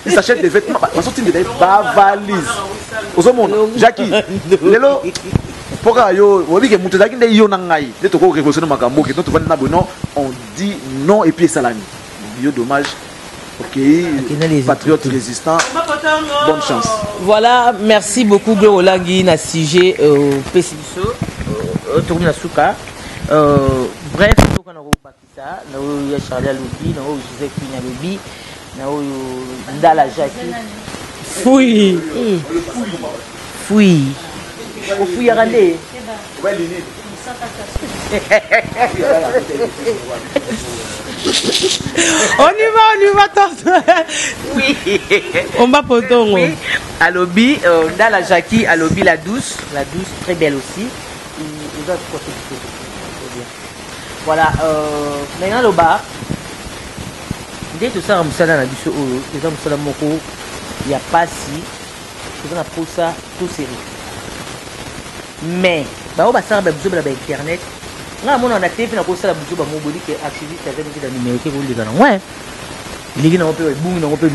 il s'achète des vêtements on sorti de ba valise au monde Jackie lelo pourquoi yo obi ke mutu zaki nde yo na ngai de to ko révolutionner makambo ke to na bono on dit non et puis salami yo dommage. Ok, patriote résistant, bonne chance. Voilà, merci beaucoup Gloire Langui na sujet Pessiso, tourne la souka. Bref, tout qu'on a bakisa, na o ya Charles Alobi, na o Joseph Alobi, na o Ndala Jackie. Fouille. Fouille. O fouille randé. On y va, tantôt. Oui. On va potongo. Oui. Alobi, dans la Jackie, Alobi la douce, très belle aussi. Voilà, maintenant le bar. Dès que ça, on a dit ce il n'y a pas si. On a pris ça tout série. Mais, on va faire besoin de Internet. Nga mona na téléphone na ko sala buzo ba mo bodi ke activiste avec des numéros ke ko lika na ouais ligi na pe boom na pe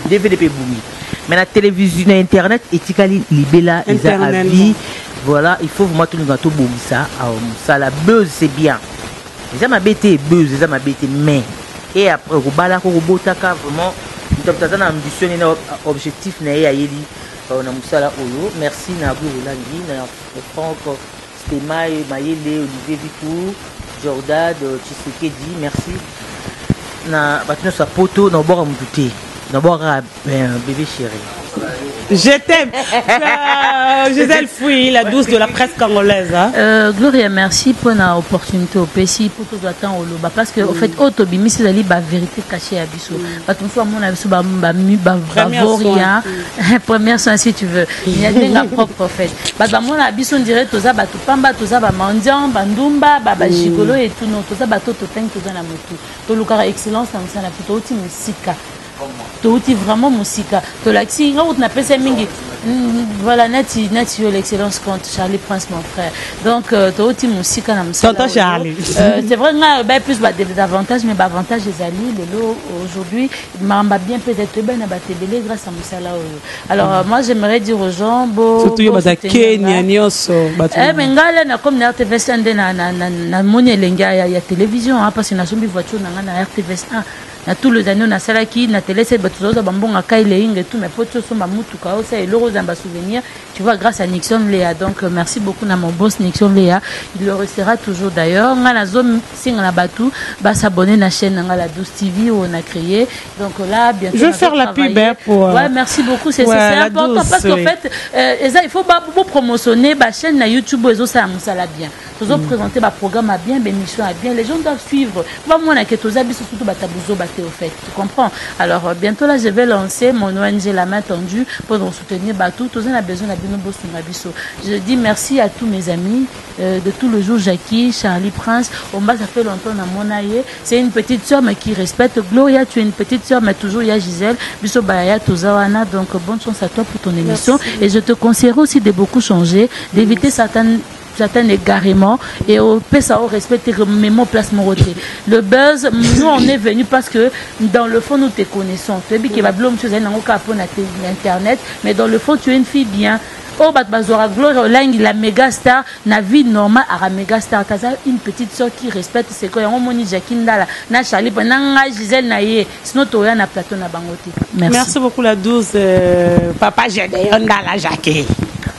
DVD pe boom mais la télévision internet etikali libela eza avis voilà il faut vraiment tout ngato bongisa ça la buzz c'est bien eza ma bête buzz eza ma bête mais et après ko bala ko botaka vraiment ntaptaza na ambition na objectif na ya yeli na musala oyo merci na Gloire Langui na Franck Stémaï, Maïle, Olivier Vicou, Jordan, Tshisekedi, merci. Na battu sa poto na bora mbuté. Na bora bébé chéri. Je t'aime. Gisèle Fouille, la douce de la presse congolaise. Gloria, merci pour l'opportunité au PC pour tout attendre au loba parce que en fait autobimi c'est la vérité cachée à Bissou. Parce que mon avis bavoria première soin si tu veux. Il y a des propre en fait. Parce que mon avis on dirait tout ça tout pamba tout ça mandian bandumba baba gigolo et tout non tout ça tout teng tout dans la moto. Tout le cas excellence dans ça la plutôt musique. Tout vraiment musique. Tout l'axi on appelle ça mingi Voilà, Nati l'excellence compte Charlie Prince, mon frère. Donc, tu musique à Tonton Charlie. C'est vrai, plus d'avantages, mais avantage des alliés. Aujourd'hui, m'a bien peut-être bien abatté grâce à Moussala. Alors, moi, j'aimerais dire aux gens, surtout il y a Kenya, Nyoso. Mais ngala comme na RTVS 1 na moni elenga ya télévision parce que na sombi voiture na RTVS 1 na tous les années na sala qui na télé c'est batozo bambonga kaile inge tout mais potes so ma mutuka o ça et l'euro zamba souvenir tu vois grâce à Nixon Léa donc merci beaucoup na mon boss Nixon Léa il le restera toujours d'ailleurs ngala zone singa na batu ba s'abonner na chaîne ngala 12 TV où on a créé donc là bientôt je vais faire la pub pour ouais merci beaucoup c'est important parce qu'en fait il faut pas promotionner ba chaîne na YouTube ezo ça musala bien toujours présenter ba programme à bien émission à bien les gens doivent suivre pas moi na que tous habits surtout batabuzo au fait, tu comprends? Alors bientôt là je vais lancer mon ONG La Main Tendue pour nous soutenir tout on a besoin je dis merci à tous mes amis de tout le jour Jackie, Charlie Prince, Omba ça fait longtemps dans mon aïe, c'est une petite soeur mais qui respecte Gloria, tu es une petite soeur mais toujours il y a Gisèle, Biso Baya Tozawana donc bonne chance à toi pour ton émission et je te conseillerais aussi de beaucoup changer, d'éviter certains égarements et au PSAO respecter mes mots place Moroté. Le buzz, nous on est venu parce que dans le fond nous te connaissons. Tu es bien qui va blom sur internet, mais dans le fond tu es une fille bien. Oh Batbazora Gloria la méga star, na vie normale à la méga star. T'as une petite soeur qui respecte c'est quoi. On moni Jacqueline Dala, na Charlie, na Gisèle Naye, sinon tu na plateau na Bangote. Merci beaucoup la 12 papa Gédéon Dala Jackie.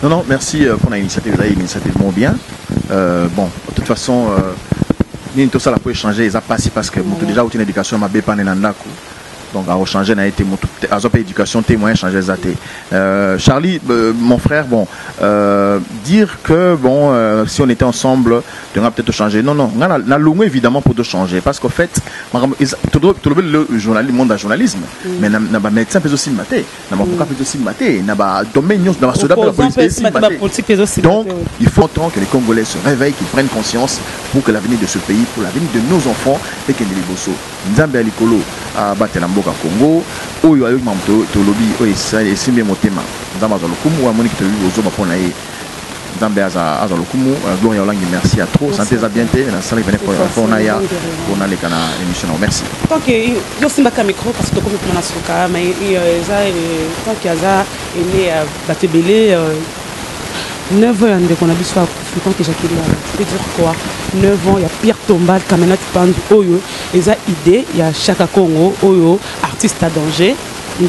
Non, merci pour l'initiative. Vous avez une initiative bien. Bon, de toute façon, nous tout ça la peut changer. Ça passe parce que déjà une éducation m'a bépan nandaku. Donc à changer n'a été mon éducation témoin changer ça. Charlie, mon frère, bon, dire que bon, si on était ensemble, tu aurais peut-être changé. Non, on a l'homme évidemment pour te changer parce qu'en fait, tout le monde a journalisme, mais n'a pas médecin peut aussi mater, n'a pas avocat peut aussi mater, n'a pas domaine, n'a pas soldat pour la politique. Donc il faut entendre que les Congolais se réveillent, qu'ils prennent conscience pour que l'avenir de ce pays, pour l'avenir de nos enfants, et qu'il y ait des bossos. Nzambe alikolo a battu la mboka Congo, oyo ayo mamto to lobby oyo esimbe motema. Nzambe azalokumu wa moni ki to ozo bapona ye. Nzambe azalokumu Gloria Olangi merci à trop santé za bien te na sala venir pour na ya pour na les kana émission merci. Tant que yo simba ka micro parce que comme na soka mais ça tant qu'il y a ça ele batebele 9 ans de qu'on a vu ça quand que Jacqueline tu peux dire quoi 9 ans il y a Pierre Tombal Kamenat Pandu oyo eza idée il y a Chaka Congo oyo artiste à danger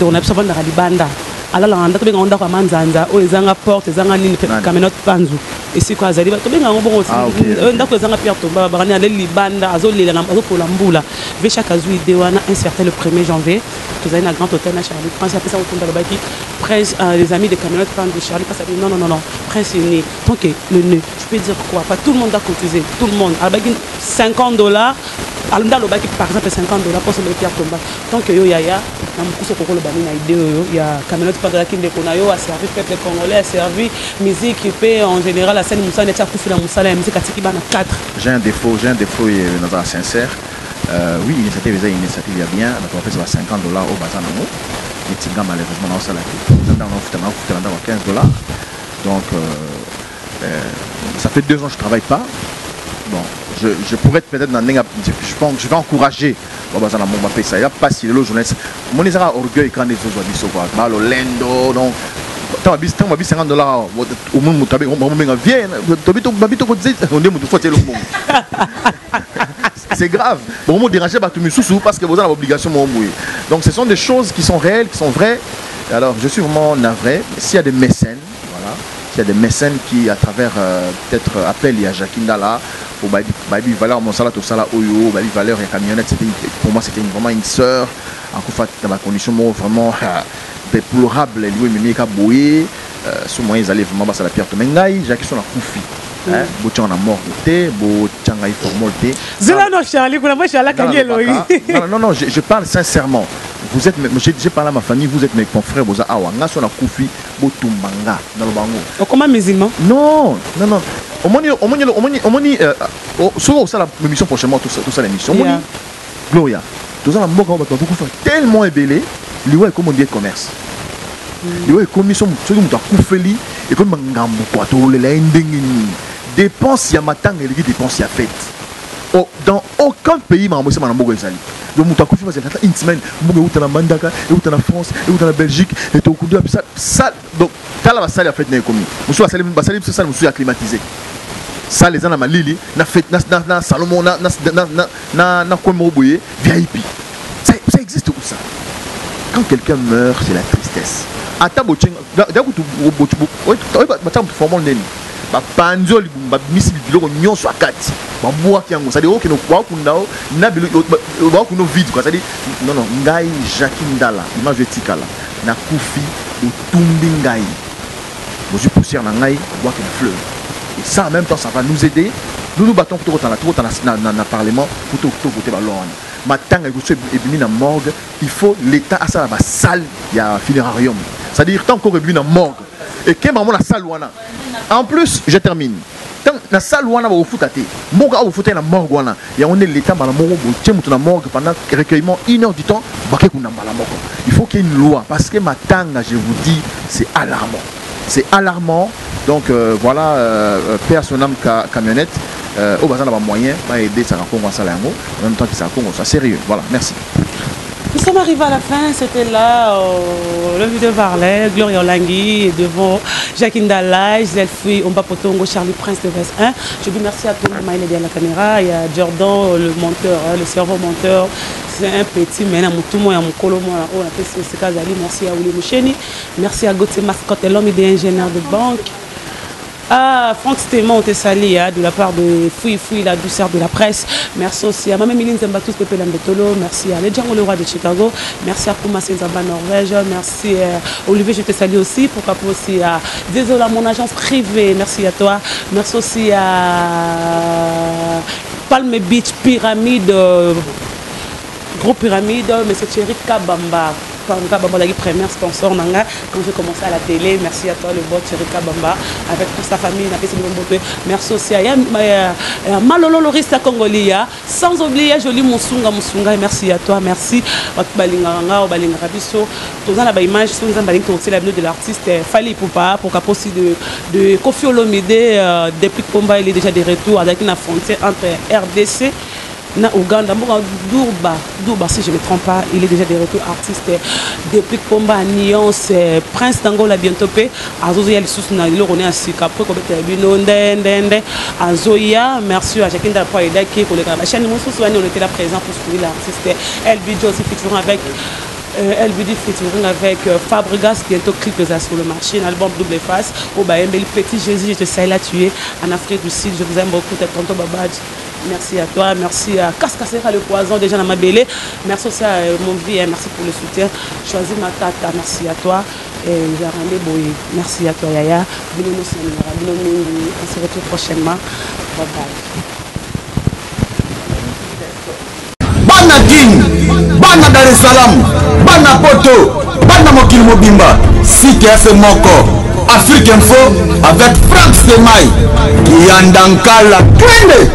on a besoin de la libanda alors là on a on a manzanza oyo ezanga porte ezanga nini Kamenat Pandu et c'est quoi azali to benga ngobongo ndako ezanga Pierre Tombal barani ale libanda azolela na azokola mbula ve Chaka zui idée wana inserté le 1er janvier tous avez un grand hôtel na Charlie Prince après ça on tombe dans le baki Prince les amis de Kamenat Pandu Charlie passe non Prince est né tant que le nœud je peux dire quoi pas tout le monde a cotisé tout le monde à baki $50 alunda lobaki par exemple $50 pour se Pierre Tombal tant que yo yaya na mukuso kokolo bani na idée yo ya Kamenat Pandu la kinde kona yo a servi peuple congolais a servi musique et en général la scène Moussa n'était pas coupé la Moussa la musique atiki bana 4 j'ai un défaut dans sincère oui l'initiative est une initiative bien on a fait ça $50 au bazar namo et tinga malheureusement dans ça la on a $15 donc ça fait 2 ans que je travaille pas bon je pourrais être peut-être dans je pense je vais encourager au bazar namo on va ça il y a pas si le journaliste mon isara orgueil quand les autres disent quoi malo lendo donc tant bis $50 au monde mutabe on me vient babito ko dit on est mutu faut le monde c'est grave bon me déranger ba tout sous parce que vous avez l'obligation mon mouiller donc ce sont des choses qui sont réelles qui sont vraies alors je suis vraiment navré s'il y a des mécènes voilà s'il y a des mécènes qui à travers peut-être appellent il y a Jacqueline Dala au baby valeur mon salaire tout ça là oyo baby valeur et camionnette c'était pour moi c'était vraiment une sœur en coup dans ma condition vraiment déplorable les louis mimi ka boyer ce moyen ils allaient vraiment passer la pierre tomengai Jacques sont la koufi hein boutien on a mort té boutien a formalité zela no Charlie pour la moi Charlie kanyelo non je parle sincèrement vous êtes j'ai parlé à ma famille vous êtes mes confrères boza awa nga so na koufi botumbanga dans le bango comment musulman non omoni sur ça la émission prochainement tout ça l'émission Gloria tout ça la mboka ba beaucoup tellement ébélé lui ouais comment dire commerce liwa ekomi soki moto akufeli ekomi bangambo kwa tolela ye ndenge nini dépense ya matanga eleki dépense ya fête dans aucun pays makambo esema na mboka ezali donc moto akufi parce que une semaine mboka euta na Mbandaka euta na France euta na Belgique et tokundi apesa ça donc tala basali ya fête na ekomi mosu basali ça mosu ya climatisé ça les gens na malili na fête na Salomon na kombo boye VIP ça existe où ça quand quelqu'un meurt c'est la tristesse ata bochenga d'aku tu batam formol neni ba panzo ba misi biloko nyonso akati ba boa kiango ça dit okino kwa kundao na biloko ba kuno vide quoi ça dit non ngai Jackie Ndala image etikala na kufi otumbi ngai bozu poussière na ngai boa que fleur et ça en même temps ça va nous aider nous battons pour dans la parlement pour tout côté ballon matanga ebimi na morgue il faut l'état à ça la salle il y a funérarium c'est à dire tant qu'on ebimi na morgue et que maman la salle wana en plus je termine tant la salle wana ba ofutate moka ofutate na morgue wana ya on est l'état bala moko botie mutu na morgue pendant recueillement 1 heure du temps baké kuna mbala moko il faut qu'il y ait une loi parce que matanga je vous dis c'est alarmant donc voilà paix à son âme camionnette au bazar n'a pas moyen va aider ça Congo à Salango en même temps que ça Congo ça sérieux voilà merci. Nous sommes arrivés à la fin, c'était là le vidéo parlait, Gloria Langui devant Jackie Ndala, Gisèle Fouy, Omba Potongo, Charlie Prince de Vest 1. Je dis merci à tout le monde, il est derrière la caméra, il y a Jordan, le monteur, le serveur monteur, c'est un petit maintenant tout le monde a mon colo, on a fait ce cas merci à Ouli Moucheni, merci à Gauthier Mascotte, l'homme des ingénieurs de banque. Ah, Franck Stéman, Tessali, de la part de Fouy, la douceur de la presse. Merci aussi à Mme Méline Zembatus, Pepe Lambetolo. Merci à Ledjango, le roi de Chicago. Merci à Kouma Senzamba, Norvège. Merci à Olivier, je te salue aussi. Pourquoi pas aussi à désolé, mon agence privée. Merci à toi. Merci aussi à Palme Beach, Pyramide, Gros Pyramide, M. Thierry Kabamba. Première sponsor Nanga quand j'ai commencé à la télé. Merci à toi le bot Cherika Bamba avec toute sa famille. Merci aussi à Malolo Lorista Congolia. Sans oublier Jolie Musunga. Merci à toi. Merci Balinga Balinga Rabiso. Tous en la image sur l'avenue de l'artiste Fali Poupa pour capacité de Kofi Olomide depuis combat il est déjà de retour avec une frontière entre RDC na Ouganda, Durba, si je ne me trompe pas, il est déjà de retour artiste depuis combat à Nyon, c'est Prince d'Angola bientôt pé, Azoya Lissousna, il est à Sika, après qu'on était à Zoya, merci à Jacqueline Dapoida qui est pour la chaîne, on était là présent pour suivre l'artiste LBD aussi featuring avec LBD featuring avec Fabregas, bientôt clip sur le marché, un album double face, au Baembeli Petit Jésus, je te sais là tu es en Afrique du Sud, je vous aime beaucoup, t'es tonton Babadj. Merci à toi, merci à Cascasera le poison déjà dans ma belle. Merci aussi à mon vie, merci pour le soutien. Choisis ma tata, merci à toi. Et merci à toi Yaya. On se retrouve prochainement. Bye bye. Bana King, Bana Dar es Salaam, Bana Poto, Bana Mokil Mobimba, CTF Moko, Afrique Info avec Franck Semaï, Yandankala, Twende.